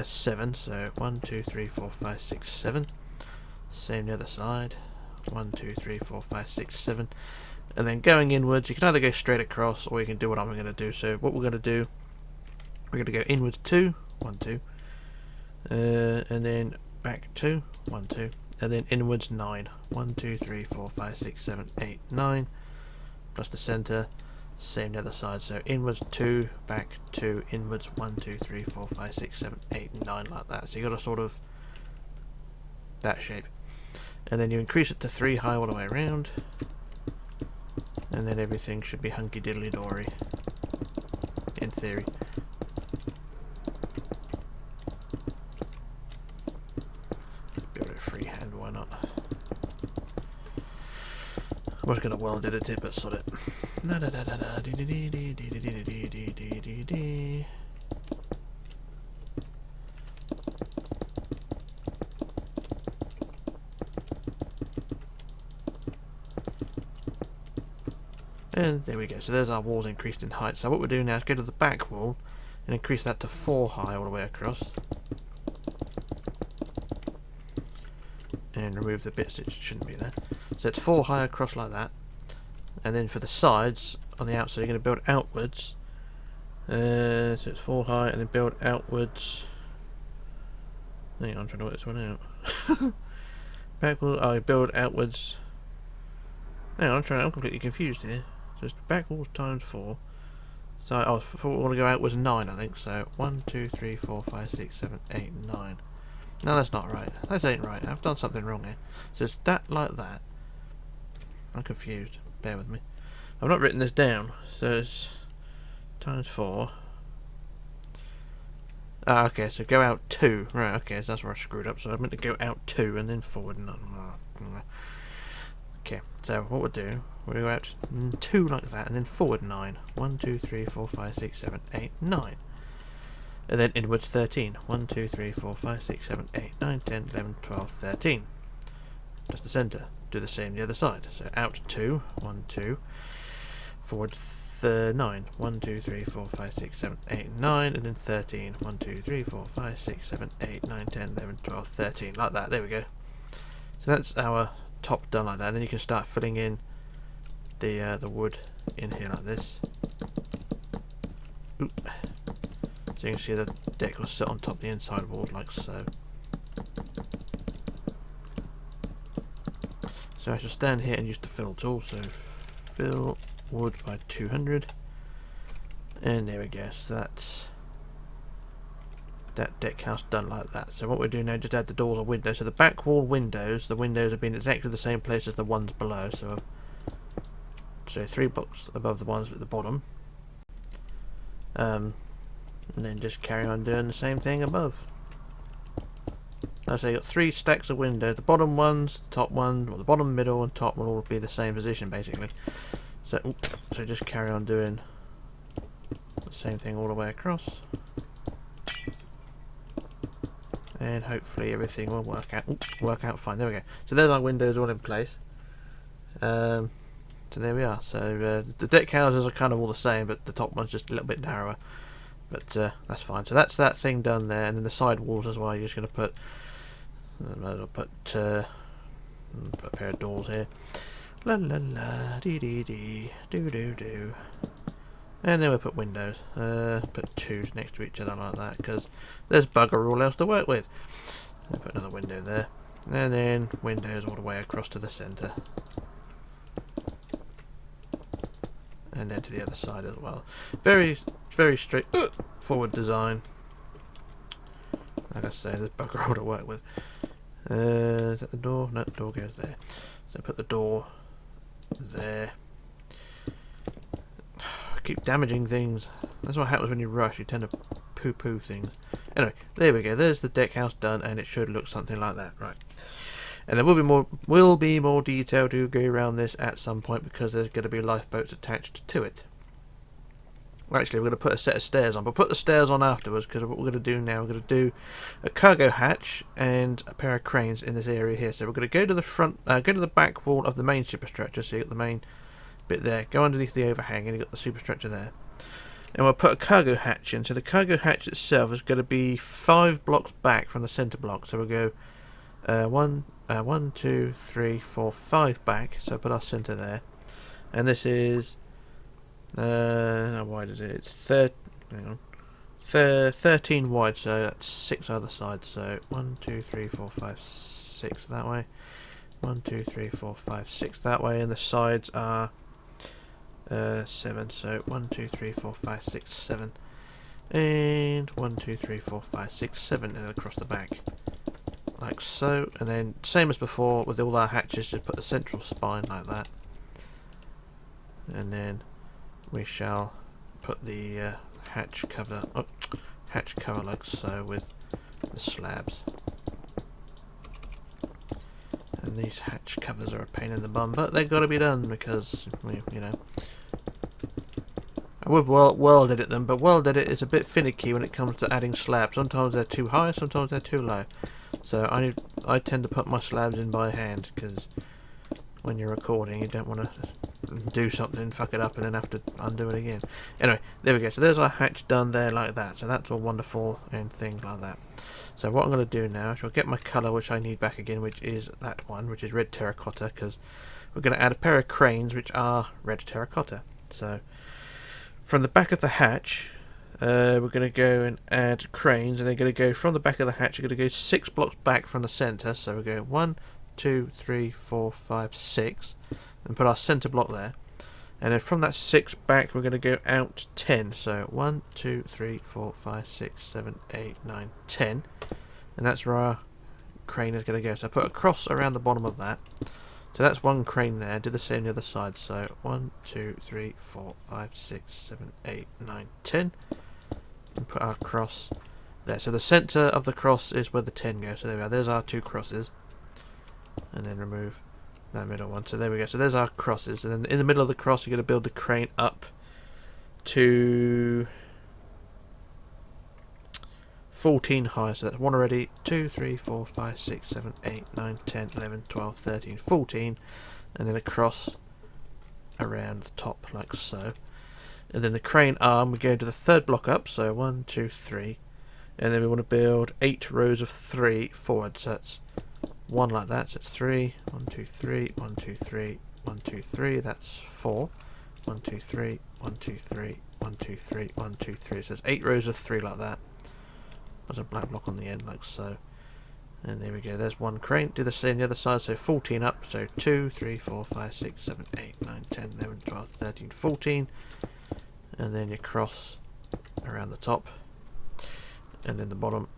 7. So 1, 2, 3, 4, 5, 6, 7. Same the other side. 1, 2, 3, 4, 5, 6, 7. And then going inwards, you can either go straight across or you can do what I'm going to do. So what we're going to do, we're going to go inwards 2, 1, 2. And then back 2, 1, 2. And then inwards 9. 1, 2, 3, 4, 5, 6, 7, 8, 9. Plus the centre. Same the other side. So inwards 2, back 2, inwards 1, 2, 3, 4, 5, 6, 7, 8, 9 like that. So you got a sort of that shape. And then you increase it to 3 high all the way around. And then everything should be hunky diddly dory. In theory. Build it freehand, why not? I was gonna weld edit it, but sod it. And there we go. So there's our walls increased in height. So what we're doing now is go to the back wall and increase that to 4 high all the way across. And remove the bits that shouldn't be there. So it's 4 high across like that. And then for the sides, on the outside, you're going to build outwards. So it's 4 high and then build outwards. Hang on, I'm trying to work this one out. Back wall, oh, build outwards. Hang on, I'm completely confused here. So it's back walls times 4. So, we want to go outwards 9, I think. So 1, 2, 3, 4, 5, 6, 7, 8, 9. No, that's not right. That ain't right. I've done something wrong here. So it's that like that. I'm confused. Bear with me. I've not written this down. So it's times 4. Ah, okay, so go out 2. Right, okay, so that's where I screwed up. So I meant to go out 2 and then forward. No. Okay, so what we'll do, we'll go out 2 like that and then forward 9. 1, 2, 3, 4, 5, 6, 7, 8, 9. And then inwards 13. 1, 2, 3, 4, 5, 6, 7, 8, 9, 10, 11, 12, 13. Just the centre. Do the same the other side. So out 2, 1, 2. Forward 9. 1, 2, 3, 4, 5, 6, 7, 8, 9. And then 13. 1, 2, 3, 4, 5, 6, 7, 8, 9, 10, 11, 12, 13. Like that. There we go. So that's our top done like that. And then you can start filling in the wood in here like this. Oop. So you can see the deck will sit on top of the inside wall like so. So I shall stand here and use the fill tool. So fill wood by 200. And there we go. So that's that deck house done like that. So what we're doing now, just add the doors or windows. So the back wall windows, the windows have been exactly the same place as the ones below. So 3 blocks above the ones at the bottom. And then just carry on doing the same thing above. So you got 3 stacks of windows. The bottom ones, the top one, or the bottom, middle, and top will all be the same position basically. So just carry on doing the same thing all the way across, and hopefully everything will work out fine. There we go. So there's our windows all in place. So there we are. So the deck houses are kind of all the same, but the top one's just a little bit narrower. But that's fine. So that's that thing done there, and then the side walls as well. You're just going to put. I'll put a pair of doors here. La la la, dee dee dee, do do do. And then we'll put windows. Put 2 next to each other like that, because there's bugger all else to work with. I'll put another window there, and then windows all the way across to the centre, and then to the other side as well. Very straightforward design. Like I say, there's bugger all to work with. Is that the door? No, the door goes there. So put the door there. I keep damaging things. That's what happens when you rush. You tend to poo-poo things. Anyway, there we go. There's the deck house done, and it should look something like that, right? And there will be more detail to go around this at some point, because there's going to be lifeboats attached to it. Well, actually, we're going to put a set of stairs on, but put the stairs on afterwards, because what we're going to do now, we're going to do a cargo hatch and a pair of cranes in this area here. So we're going to go to the front, go to the back wall of the main superstructure. So you got the main bit there. Go underneath the overhang, and you got the superstructure there. And we'll put a cargo hatch in. So the cargo hatch itself is going to be 5 blocks back from the centre block. So we'll go 1, 2, 3, 4, 5 back. So put our centre there, and this is. How wide is it? It's 13 wide, so that's 6 other sides. So 1, 2, 3, 4, 5, 6 that way. 1, 2, 3, 4, 5, 6 that way, and the sides are 7. So 1, 2, 3, 4, 5, 6, 7, and 1, 2, 3, 4, 5, 6, 7, and across the back, like so. And then same as before with all our hatches, just put the central spine like that, and then we shall put the hatch cover like so with the slabs. And these hatch covers are a pain in the bum, but they've got to be done, because you know, I would world edit them, but world edit is a bit finicky when it comes to adding slabs. Sometimes they're too high, sometimes they're too low. So I tend to put my slabs in by hand, because when you're recording, you don't want to do something, fuck it up, and then have to undo it again. Anyway, there we go. So there's our hatch done there like that. So that's all wonderful and things like that. So what I'm going to do now is I'll get my colour, which I need back again, which is that one, which is red terracotta, because we're going to add a pair of cranes which are red terracotta. So from the back of the hatch, we're going to go and add cranes, and they're going to go from the back of the hatch. We're going to go 6 blocks back from the centre. So we're going 1, 2, 3, 4, 5, 6, and put our centre block there. And then from that 6 back, we're going to go out 10. So 1, 2, 3, 4, 5, 6, 7, 8, 9, 10. And that's where our crane is going to go. So I put a cross around the bottom of that. So that's one crane there. Do the same on the other side. So 1, 2, 3, 4, 5, 6, 7, 8, 9, 10. And put our cross there. So the centre of the cross is where the 10 goes. So there we are. There's our 2 crosses. And then remove that middle one. So there we go. So there's our crosses. And then in the middle of the cross, you're going to build the crane up to 14 high. So that's one already. 2, 3, 4, 5, 6, 7, 8, 9, 10, 11, 12, 13, 14. And then across around the top like so. And then the crane arm, we go into the 3rd block up. So 1, 2, 3. And then we want to build 8 rows of 3 forward. So that's 1 like that, so it's 3, 1, 2, 3, 1, 2, 3, 1, 2, 3, that's 4, 1, 2, 3, 1, 2, 3, 1, 2, 3, 1, 2, 3, so it's 8 rows of 3 like that. There's a black block on the end like so, And there we go, there's one crane. Do the same the other side, so 14 up, so 2, 3, 4, 5, 6, 7, 8, 9, 10, 11, 12, 13, 14. And then you cross around the top. And then the bottom,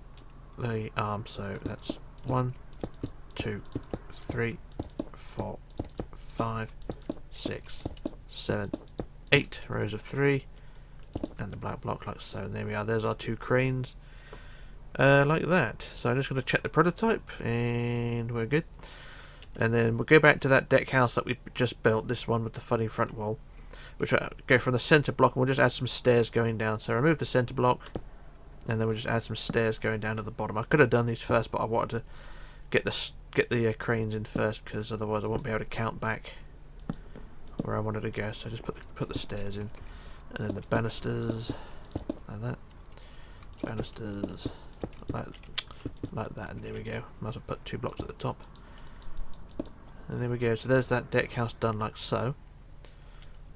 the arm, so that's 1, 2, 3, 4, 5, 6, 7, 8 rows of 3. And the black block like so. And there we are, there's our 2 cranes. Like that. So I'm just going to check the prototype and we're good. And then we'll go back to that deck house that we just built, this one with the funny front wall, which will go from the centre block, and we'll just add some stairs going down. So remove the centre block and then we'll just add some stairs going down to the bottom. I could have done these first, but I wanted to get the cranes in first, because otherwise I won't be able to count back where I wanted to go. So just put the stairs in, and then the banisters like that, banisters like that, and there we go. Might as well put 2 blocks at the top. And there we go, so there's that deck house done like so.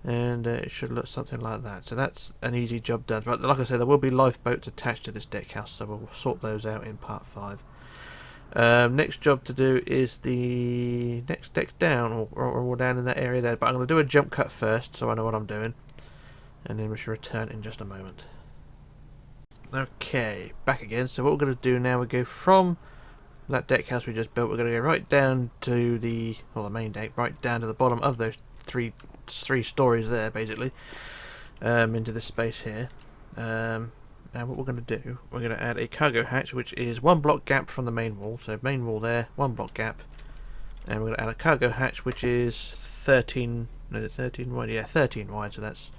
And it should look something like that. So that's an easy job done. But like I said, there will be lifeboats attached to this deck house, so we'll sort those out in part 5. Next job to do is the next deck down, or down in that area there. But I'm going to do a jump cut first, so I know what I'm doing. And then we should return in just a moment. Okay, back again. So what we're going to do now, we go from that deck house we just built. We're going to go right down to the main deck, right down to the bottom of those three stories there, basically, into this space here. And what we're going to do, we're going to add a cargo hatch, which is 1 block gap from the main wall. So main wall there, 1 block gap, and we're going to add a cargo hatch, which is 13. No, 13 wide. Yeah, 13 wide. So that's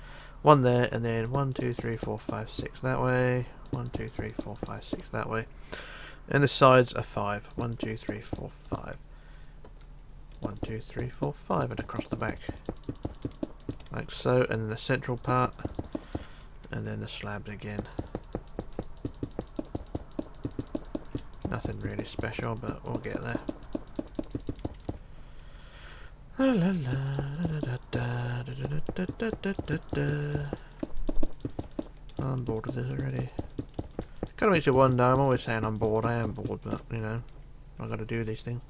1 there, and then 1, 2, 3, 4, 5, 6 that way. 1, 2, 3, 4, 5, 6 that way. And the sides are 5. 1, 2, 3, 4, 5. 1, 2, 3, 4, 5, and across the back. Like so, and then the central part, and then the slabs again. Nothing really special, but we'll get there. I'm bored of this already. Kind of makes you wonder. I'm always saying I'm bored. I am bored, but you know, I've got to do these things.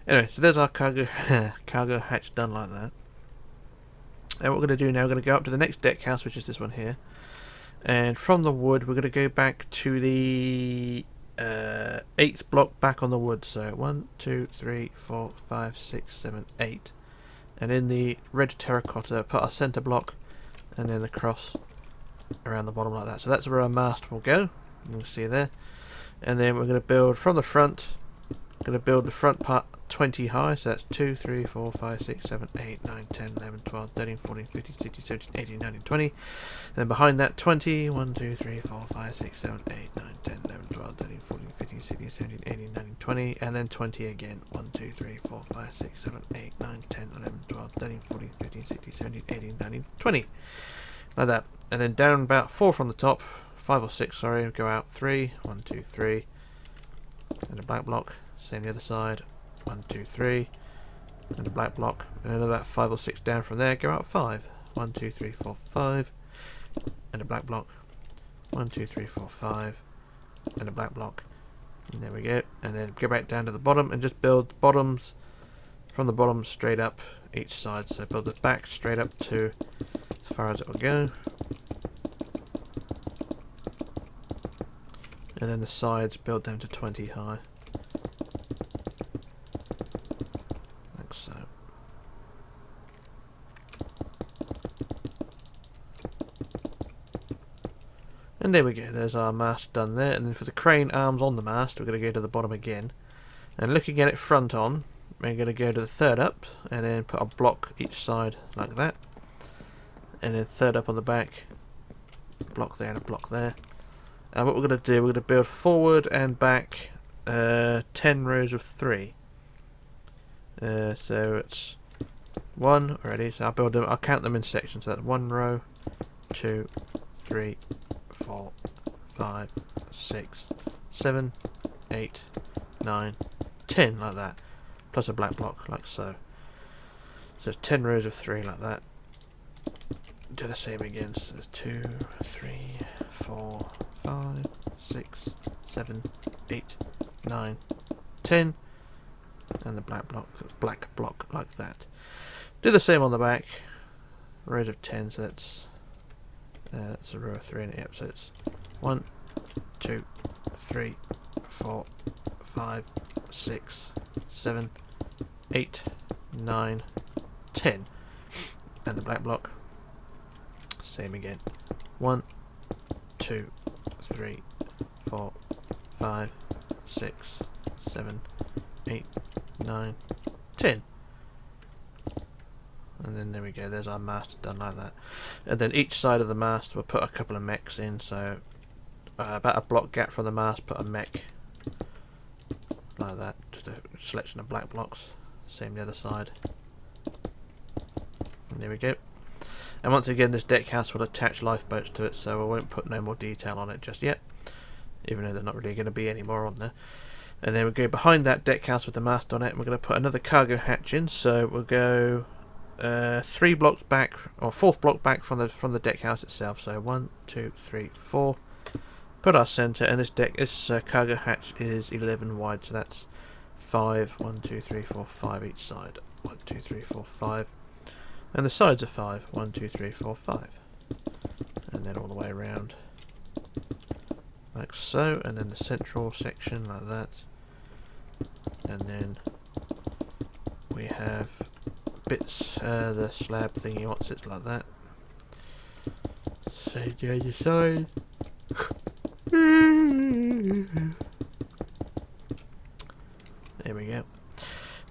Anyway, so there's our cargo hatch done like that. And what we're going to do now, we're going to go up to the next deck house, which is this one here. And from the wood, we're going to go back to the 8th block back on the wood. So 1, 2, 3, 4, 5, 6, 7, 8. And in the red terracotta, put our centre block, and then across around the bottom like that. So that's where our mast will go. You can see there. And then we're going to build from the front. Going to build the front part 20 high, so that's 2, 3, 4, 5, 6, 7, 8, 9, 10, 11, 12, 13, 14, 15, 16, 17, 18, 19, 20. And then behind that 20, 1, 2, 3, 4, 5, 6, 7, 8, 9, 10, 11, 12, 13, 14, 15, 16, 17, 18, 19, 20. And then 20 again. 1, 2, 3, 4, 5, 6, 7, 8, 9, 10, 11, 12, 13, 14, 15, 16, 17, 18, 19, 20. Like that. And then down about 4 from the top, 5 or 6, sorry, go out 3, 1, 2, 3. And a black block. Same the other side. 1, 2, 3, and a black block, and then about 5 or 6 down from there, go out 5. 1, 2, 3, 4, 5, and a black block. 1, 2, 3, 4, 5, and a black block. And there we go. And then go back down to the bottom and just build bottoms from the bottom straight up each side. So build the back straight up to as far as it will go, and then the sides build down to 20 high. So and there we go, there's our mast done there. And then for the crane arms on the mast, we're going to go to the bottom again, and looking at it front on, we're going to go to the 3rd up and then put a block each side like that, and then 3rd up on the back, block there and a block there. And what we're going to do, we're going to build forward and back 10 rows of 3. So it's 1 already, so I'll count them in sections. So that's 1 row, 2, 3, 4, 5, 6, 7, 8, 9, 10, like that, plus a black block like so. So it's 10 rows of 3 like that. Do the same again. So there's 2, 3, 4, 5, 6, 7, 8, 9, 10, and the black block like that. Do the same on the back, rows of 10, so that's a row of 3 in it. Yep, so it's 1, 2, 3, 4, 5, 6, 7, 8, 9, 10, and the black block, same again. 1, 2, 3, 4, 5, 6, 7, 8, 9, 10. And then there we go, there's our mast done like that. And then each side of the mast we'll put a couple of mechs in, so about a block gap from the mast, put a mech like that, just a selection of black blocks. Same the other side. And there we go. And once again, this deck house will attach lifeboats to it, so I won't put no more detail on it just yet, even though there's not really going to be any more on there. And then we'll go behind that deck house with the mast on it, and we're going to put another cargo hatch in. So we'll go 3 blocks back, or 4th block back from the deck house itself. So 1, 2, 3, 4. Put our centre, and this cargo hatch is 11 wide, so that's 5. 1, 2, 3, 4, 5 each side. 1, 2, 3, 4, 5. And the sides are 5. 1, 2, 3, 4, 5. And then all the way around, like so. And then the central section like that. And then we have bits, the slab thingy, what's it like that. So the other side. There we go.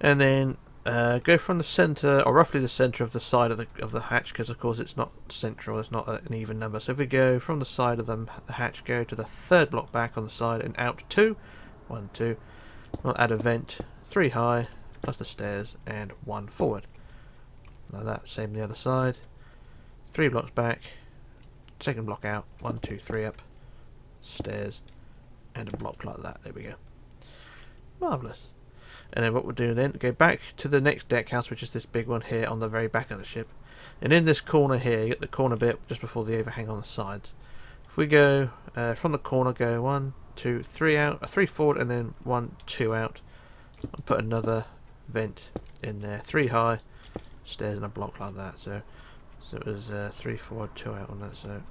And then go from the centre, or roughly the centre of the side of the hatch, because of course it's not central, it's not an even number. So if we go from the side of the hatch, go to the 3rd block back on the side and out 2. 1, 2. We'll add a vent, 3 high, plus the stairs, and 1 forward. Like that, same the other side. 3 blocks back, 2nd block out, 1, 2, 3 up, stairs, and a block like that. There we go. Marvellous. And then what we'll do then, go back to the next deck house, which is this big one here on the very back of the ship. And in this corner here, you get the corner bit just before the overhang on the sides. If we go from the corner, go 1, 2, 3 out, 3 forward, and then 1, 2 out. I'll put another vent in there, 3 high, stairs and a block like that. So it was 3 forward, 2 out on that. So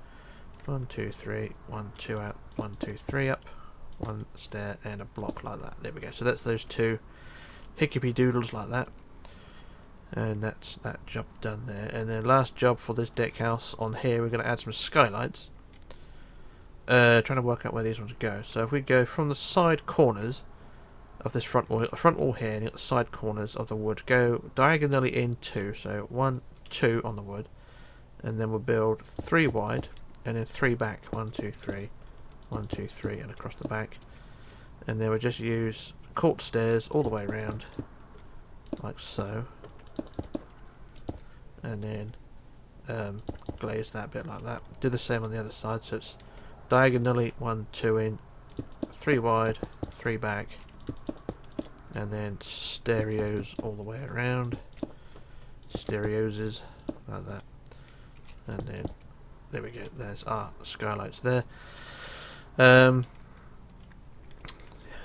1, 2, 3, 1, 2 out, 1, 2, 3 up, 1 stair and a block like that. There we go. So that's those 2 hickey doodles like that. And that's that job done there. And then last job for this deck house on here, we're going to add some skylights. Trying to work out where these ones go. So if we go from the side corners of this front wall here, and you got the side corners of the wood, go diagonally in 2. So 1, 2 on the wood, and then we'll build 3 wide, and then 3 back. 1, 2, 3, 1, 2, 3, and across the back. And then we'll just use court stairs all the way around, like so. And then glaze that bit like that. Do the same on the other side, so it's diagonally 1, 2 in, 3 wide, 3 back, and then stereos all the way around. Stereoses like that. And then there we go, there's our skylights there.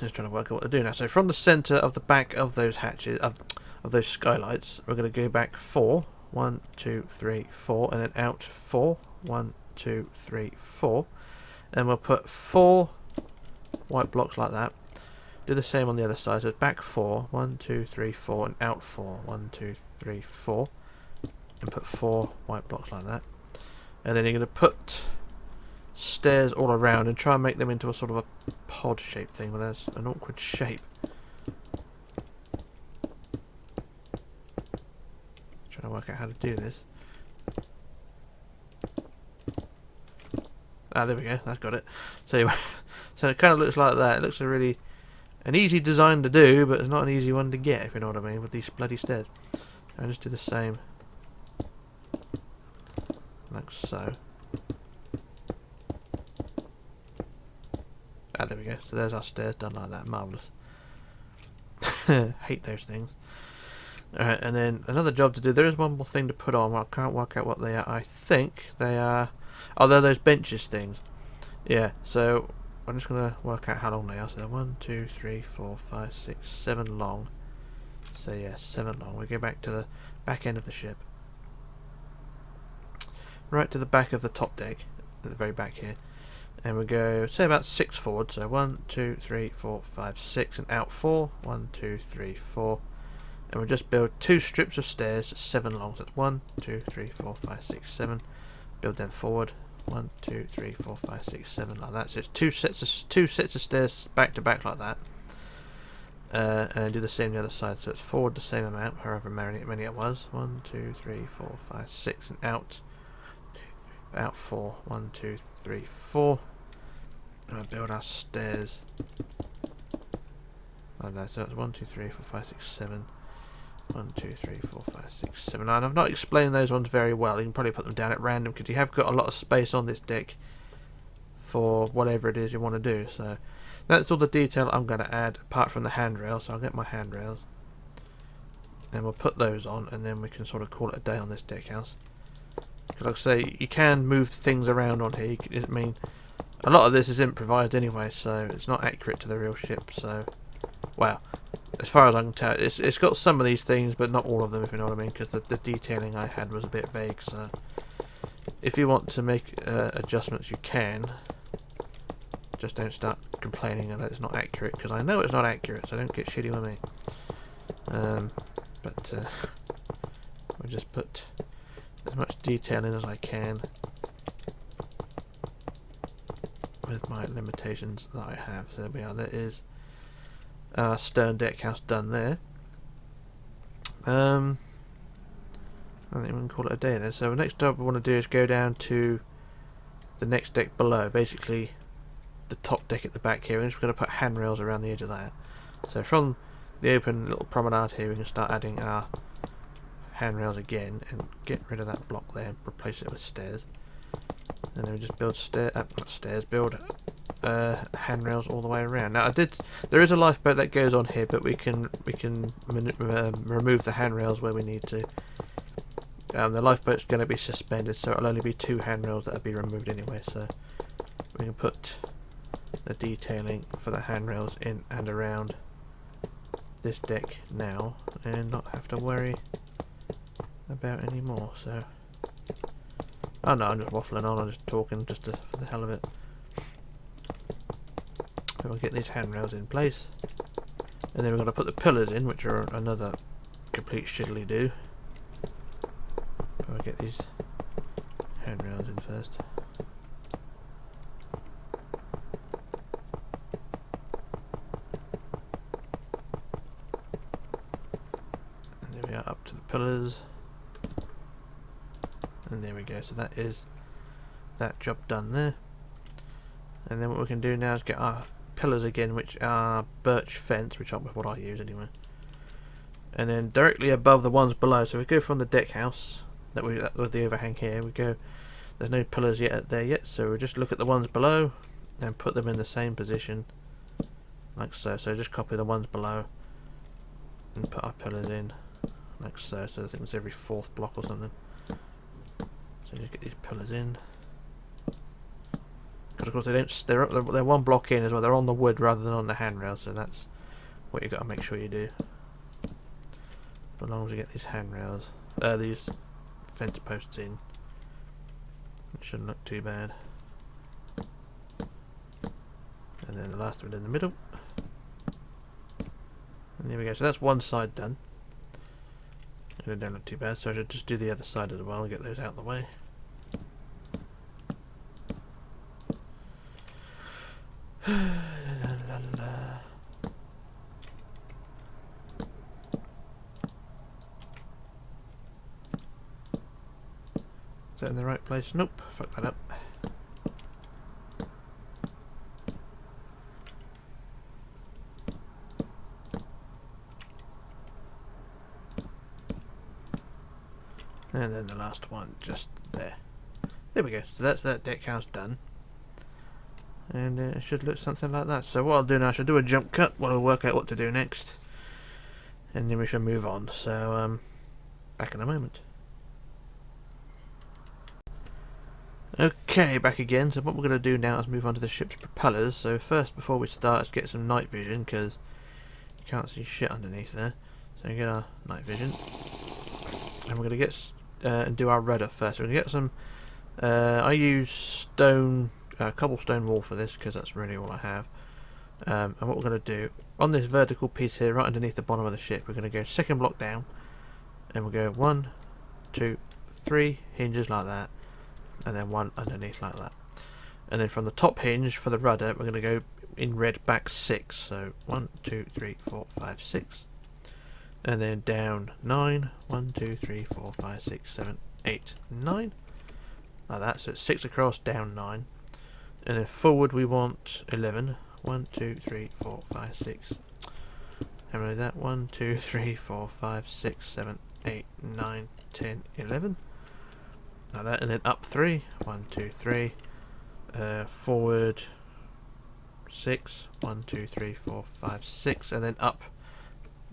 Just trying to work out what to do now. So from the centre of the back of those hatches, of those skylights, we're going to go back 4. 1, 2, 3, 4, and then out 4. 1, 2, 3, 4. And we'll put 4 white blocks like that. Do the same on the other side. So it's back 4. 1, 2, 3, 4, and out 4. 1, 2, 3, 4. And put 4 white blocks like that. And then you're going to put stairs all around and try and make them into a sort of a pod shaped thing, where there's an awkward shape. Trying to work out how to do this. Ah, there we go, that's got it. So anyway, so it kind of looks like that. It looks an easy design to do, but it's not an easy one to get, if you know what I mean, with these bloody stairs. I'll just do the same, like so. Ah, there we go. So there's our stairs done like that. Marvellous. Hate those things. Alright, and then another job to do. There is one more thing to put on. Well, I can't work out what they are. I think they are... Oh, they're those benches things. Yeah, so I'm just going to work out how long they are. So they're 1, 2, 3, 4, 5, 6, 7 long. So yeah, 7 long. We go back to the back end of the ship. Right to the back of the top deck, at the very back here. And we go, say about 6 forward. So 1, 2, 3, 4, 5, 6, and out 4. 1, 2, 3, 4. And we'll just build 2 strips of stairs, 7 long. So that's 1, 2, 3, 4, 5, 6, 7. Build them forward. 1, 2, 3, 4, 5, 6, 7, like that. So it's two sets of stairs back to back like that. And do the same the other side. So it's forward the same amount, however many it was. 1, 2, 3, 4, 5, 6, and out. Out 4. 1, 2, 3, 4. And we'll build our stairs like that. So it's 1, 2, 3, 4, 5, 6, 7. 1, 2, 3, 4, 5, 6, 7. And I've not explained those ones very well. You can probably put them down at random because you have got a lot of space on this deck for whatever it is you want to do. So that's all the detail I'm going to add apart from the handrails. So I'll get my handrails and we'll put those on, and then we can sort of call it a day on this deck house. Because like I say, you can move things around on here. I mean, a lot of this is improvised anyway, so it's not accurate to the real ship. So, well, as far as I can tell, it's got some of these things, but not all of them, if you know what I mean, because the detailing I had was a bit vague. So if you want to make adjustments, you can. Just don't start complaining that it's not accurate, because I know it's not accurate, so don't get shitty with me. But I'll just put as much detail in as I can with my limitations that I have. So there we are. There is our stern deck house done there. I think we can call it a day then. So the next job we want to do is go down to the next deck below, basically the top deck at the back here. We're just going to put handrails around the edge of that. So from the open little promenade here, we can start adding our handrails again and get rid of that block there and replace it with stairs. And then we just build build handrails all the way around. Now there is a lifeboat that goes on here, but we can remove the handrails where we need to. The lifeboat's going to be suspended, so it'll only be 2 handrails that'll be removed anyway. So we can put the detailing for the handrails in and around this deck now, and not have to worry about any more. So, oh no, I'm just waffling on. I'm just talking just for the hell of it. So we'll get these handrails in place, and then we're going to put the pillars in, which are another complete shiddly do. But we'll get these handrails in first. And there we are, up to the pillars. And there we go. So that is that job done there. And then what we can do now is get our pillars again, which are birch fence, which are what I use anyway. And then directly above the ones below. So we go from the deck house with the overhang here. We go. There's no pillars yet there yet, so we just look at the ones below and put them in the same position, like so. So just copy the ones below and put our pillars in, like so. So I think it's every 4th block or something. So just get these pillars in. Because of course they don't. They're 1 block in as well. They're on the wood rather than on the handrail. So that's what you got to make sure you do. As long as you get these handrails, these fence posts in, it shouldn't look too bad. And then the last one in the middle. And there we go. So that's one side done. And it don't look too bad. So I should just do the other side as well and get those out of the way. Is that in the right place? Nope, fuck that up. And then the last one just there. There we go. So that's that deck house done. And it should look something like that. So what I'll do now, I shall do a jump cut while I'll work out what to do next. And then we shall move on. So, back in a moment. Okay, back again. So what we're going to do now is move on to the ship's propellers. So first, before we start, let's get some night vision, because you can't see shit underneath there. So we get our night vision, and we're going to get and do our rudder first. So we're going to get some. I use stone, cobblestone wall for this, because that's really all I have. And what we're going to do on this vertical piece here, right underneath the bottom of the ship, we're going to go second block down, and we'll go 1, 2, 3 hinges like that, and then one underneath like that. And then from the top hinge for the rudder, we're going to go in red back 6. So 1, 2, 3, 4, 5, 6, and then down 9. 1, 2, 3, 4, 5, 6, 7, 8, 9. Like that. So it's 6 across, down 9, and then forward we want 11. 1, 2, 3, 4, 5, 6. How many is that? 1, 2, 3, 4, 5, 6, 7, 8, 9, 10, 11. Like that, and then up 3. 1, 2, 3. Forward 6. 1, 2, 3, 4, 5, 6, and then up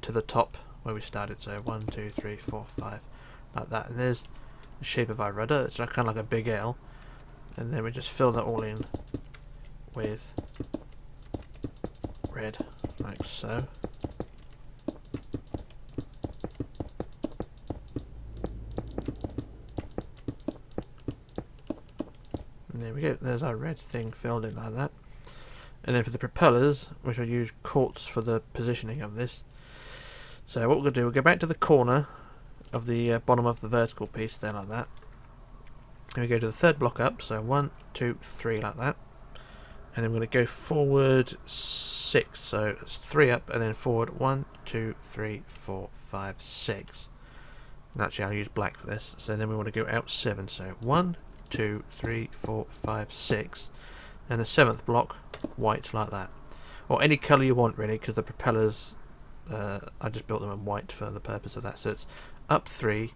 to the top where we started. So 1, 2, 3, 4, 5, like that. And there's the shape of our rudder. It's like, kind of like a big L, and then we just fill that all in with red, like so. And there we go, there's our red thing filled in like that. And then for the propellers, we shall use quartz for the positioning of this. So what we're going to do, we'll go back to the corner of the bottom of the vertical piece there, like that. And we go to the third block up, so 1, 2, 3, like that. And then we're going to go forward 6, so it's 3 up, and then forward 1, 2, 3, 4, 5, 6. And actually I'll use black for this. So then we want to go out 7, so 1, 2, 3, 4, 5, 6, and the 7th block white, like that, or any colour you want really, because the propellers I just built them in white for the purpose of that. So it's up 3,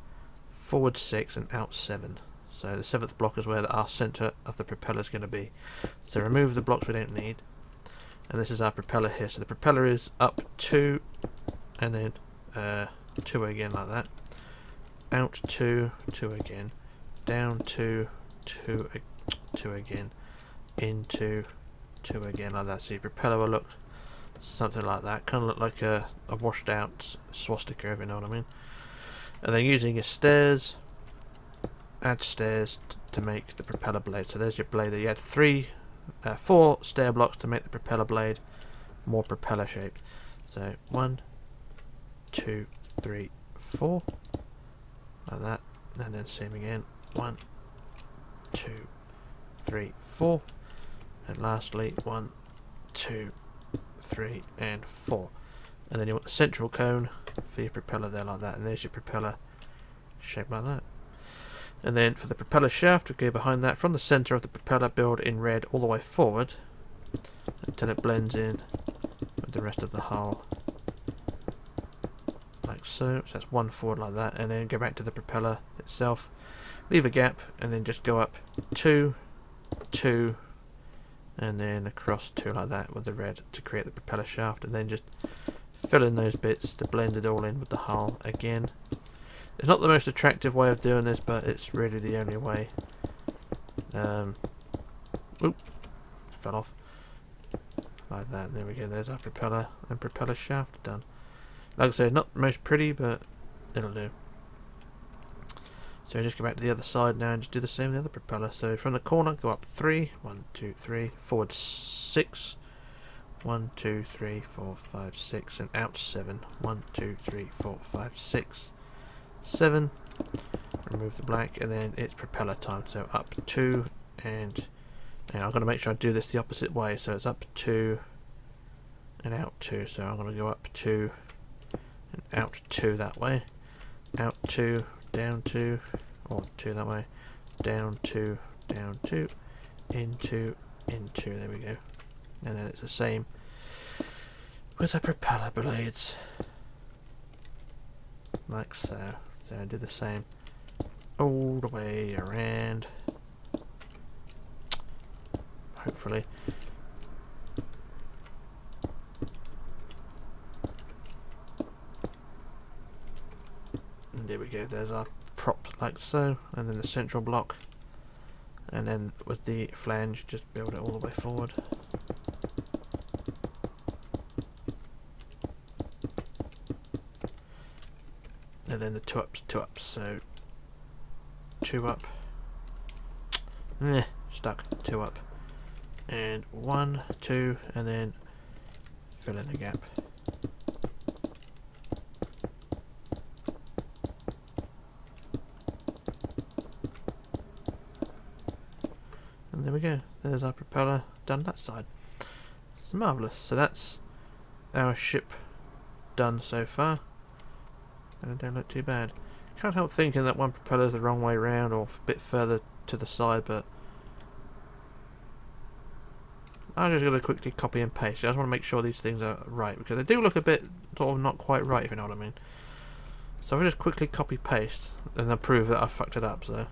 forward 6, and out 7. So the 7th block is where our centre of the propeller is going to be. So remove the blocks we don't need, and this is our propeller here. So the propeller is up 2, and then 2 again, like that, out 2, 2 again, down 2, 2, 2 again, into 2 again, like that. So your propeller will look something like that, kind of look like a washed out swastika, if you know what I mean. And then using your stairs, add stairs to make the propeller blade. So there's your blade there. You add 4 stair blocks to make the propeller blade more propeller shaped. So 1, 2, 3, 4, like that, and then same again. 1, 2, 3, 4, and lastly 1, 2, 3, and 4. And then you want the central cone for your propeller there, like that, and there's your propeller shaped like that. And then for the propeller shaft, we go behind that from the centre of the propeller, build in red all the way forward until it blends in with the rest of the hull, like so. So that's 1 forward, like that, and then go back to the propeller itself, leave a gap, and then just go up 2, 2, and then across 2, like that, with the red to create the propeller shaft, and then just fill in those bits to blend it all in with the hull again. It's not the most attractive way of doing this, but it's really the only way. Oop, fell off. Like that, there we go, there's our propeller and propeller shaft done. Like I said, not the most pretty, but it'll do. So just go back to the other side now and just do the same with the other propeller. So from the corner, go up 3, 1, 2, 3, forward 6, 1, 2, 3, 4, 5, 6, and out 7, 1, 2, 3, 4, 5, 6, 7. Remove the black, and then it's propeller time. So up 2, and I'm going to make sure I do this the opposite way. So it's up 2 and out 2. So I'm going to go up 2 and out 2 that way, out 2, down 2, or 2 that way, down 2, into, there we go. And then it's the same with the propeller blades, like so. So I do the same all the way around, hopefully. And there we go, there's our prop, like so, and then the central block and then with the flange just build it all the way forward. And then the two ups, so 2 up, stuck, 2 up, and 1, 2, and then fill in the gap. And there we go, there's our propeller done that side. It's marvellous. So that's our ship done so far. And it don't look too bad. Can't help thinking that one propeller's the wrong way round or a bit further to the side, but I'm just going to quickly copy and paste. I just want to make sure these things are right, because they do look a bit sort of not quite right, if you know what I mean. So if I just quickly copy paste, then I'll prove that I fucked it up. So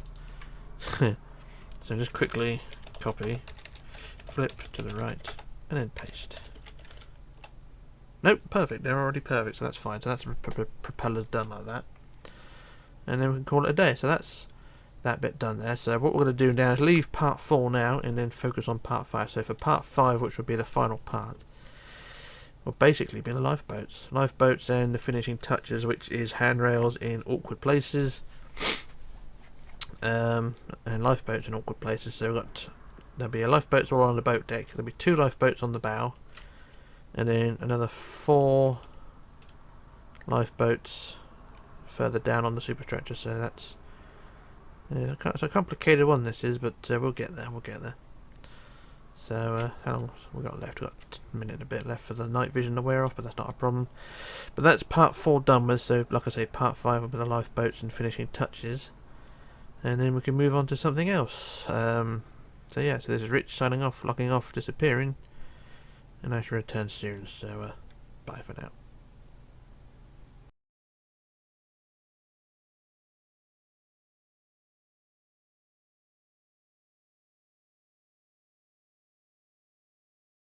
so just quickly copy, flip to the right, and then paste. Nope, perfect. They're already perfect, so that's fine. So that's the propellers done like that. And then we can call it a day. So that's that bit done there. So what we're going to do now is leave part 4 now and then focus on part 5. So for part 5, which will be the final part, will basically be the lifeboats. Lifeboats and the finishing touches, which is handrails in awkward places. And lifeboats in awkward places. So there'll be a lifeboats all on the boat deck. There'll be 2 lifeboats on the bow. And then another 4 lifeboats further down on the superstructure. So that's it's a complicated one, this is, but we'll get there. So how long we got left? We've got a minute and a bit left for the night vision to wear off, but that's not a problem. But that's part 4 done with. So like I say, part 5 will be the lifeboats and finishing touches, and then we can move on to something else. So yeah, so this is Rich signing off, locking off, disappearing. And I shall return soon, so bye for now.